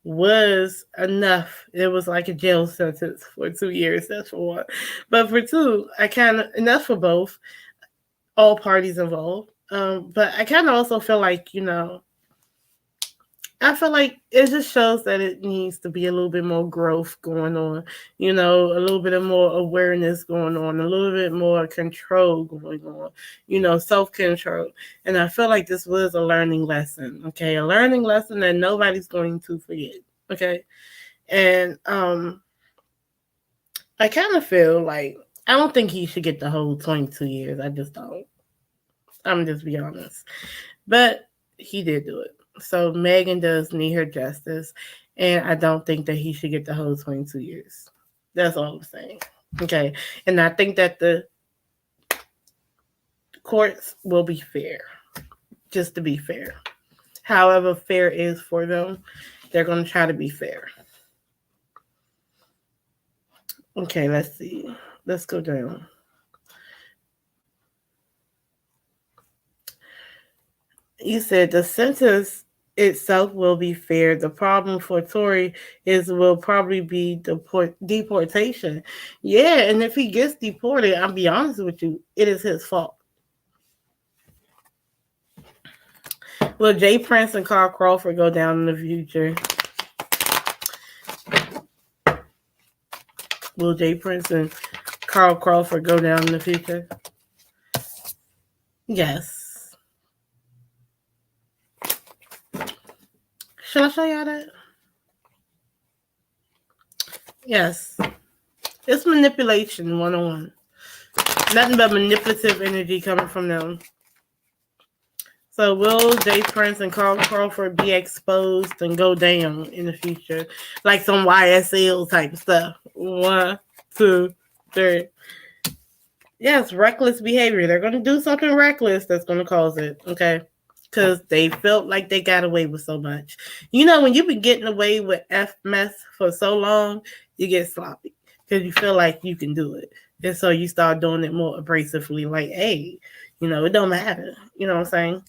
Speaker 1: was enough. It was like a jail sentence for 2 years. That's for one. But for two, enough for both, all parties involved. But I kind of also feel like, I feel like it just shows that it needs to be a little bit more growth going on, a little bit of more awareness going on, a little bit more control going on, self-control. And I feel like this was a learning lesson, okay? A learning lesson that nobody's going to forget, okay? And I kind of feel like, I don't think he should get the whole 22 years. I just don't. I'm just being honest. But he did do it. So Megan does need her justice, and I don't think that he should get the whole 22 years. That's all I'm saying. Okay. And I think that the courts will be fair, just to be fair. However fair is for them, they're going to try to be fair. Okay, let's see. Let's go down. You said the sentence itself will be fair. The problem for Tory will probably be deportation. Yeah, and if he gets deported, I'll be honest with you, it is his fault. Will Jay Prince and Carl Crawford go down in the future? Will Jay Prince and Carl Crawford go down in the future? Yes. Should I show y'all that? Yes. It's manipulation 101. Nothing but manipulative energy coming from them. So will Jay Prince and Carl Crawford be exposed and go down in the future? Like some YSL type stuff. 1, 2, 3. Yes, reckless behavior. They're going to do something reckless that's going to cause it, okay? Because they felt like they got away with so much. You know, when you've been getting away with F mess for so long, you get sloppy because you feel like you can do it. And so you start doing it more abrasively, like, hey, you know, it don't matter. You know what I'm saying?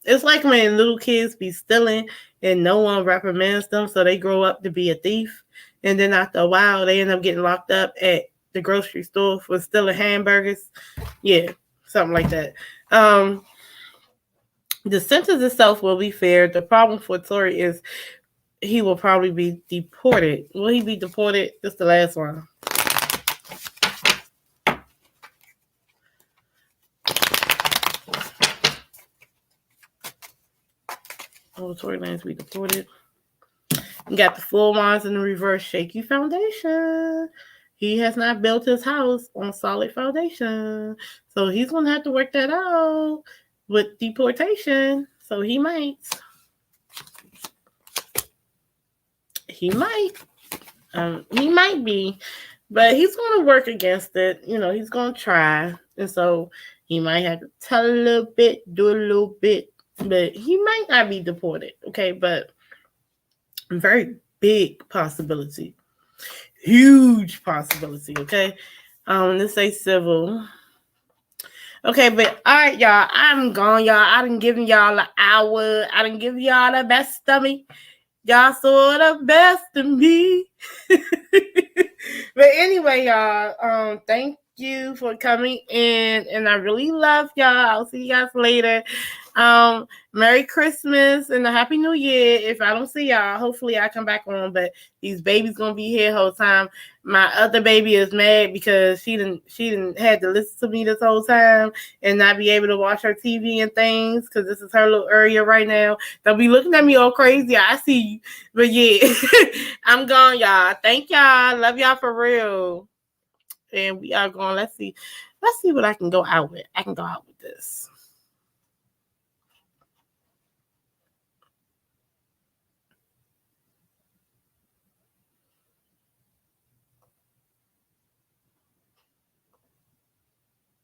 Speaker 1: It's like when little kids be stealing and no one reprimands them, so they grow up to be a thief. And then after a while, they end up getting locked up at the grocery store for stealing hamburgers. Yeah, something like that. The sentence itself will be fair. The problem for Tory is he will probably be deported. Will he be deported? This is the last one. Oh, Tory Lanez be deported. You got the full wands in the reverse shaky foundation. He has not built his house on solid foundation. So he's going to have to work that out with deportation. So he might. He might be. But he's going to work against it. You know, he's going to try. And so he might have to tell a little bit, do a little bit. But he might not be deported, okay? But very big possibility. Huge possibility, okay? Let's say civil. Okay, but all right, y'all. I'm gone, y'all. I done given y'all an hour. I done given y'all the best of me. Y'all saw the best of me. But anyway, y'all, thank you for coming in, and I really love y'all. I'll see you guys later. Merry Christmas and a Happy New Year. If I don't see y'all, hopefully I come back on, but these babies gonna be here the whole time. My other baby is mad because she didn't had to listen to me this whole time and not be able to watch her TV and things because this is her little area right now. They'll be looking at me all crazy. I see you. But yeah, I'm gone, y'all. Thank y'all. Love y'all for real. And we are going. Let's see what I can go out with. I can go out with this.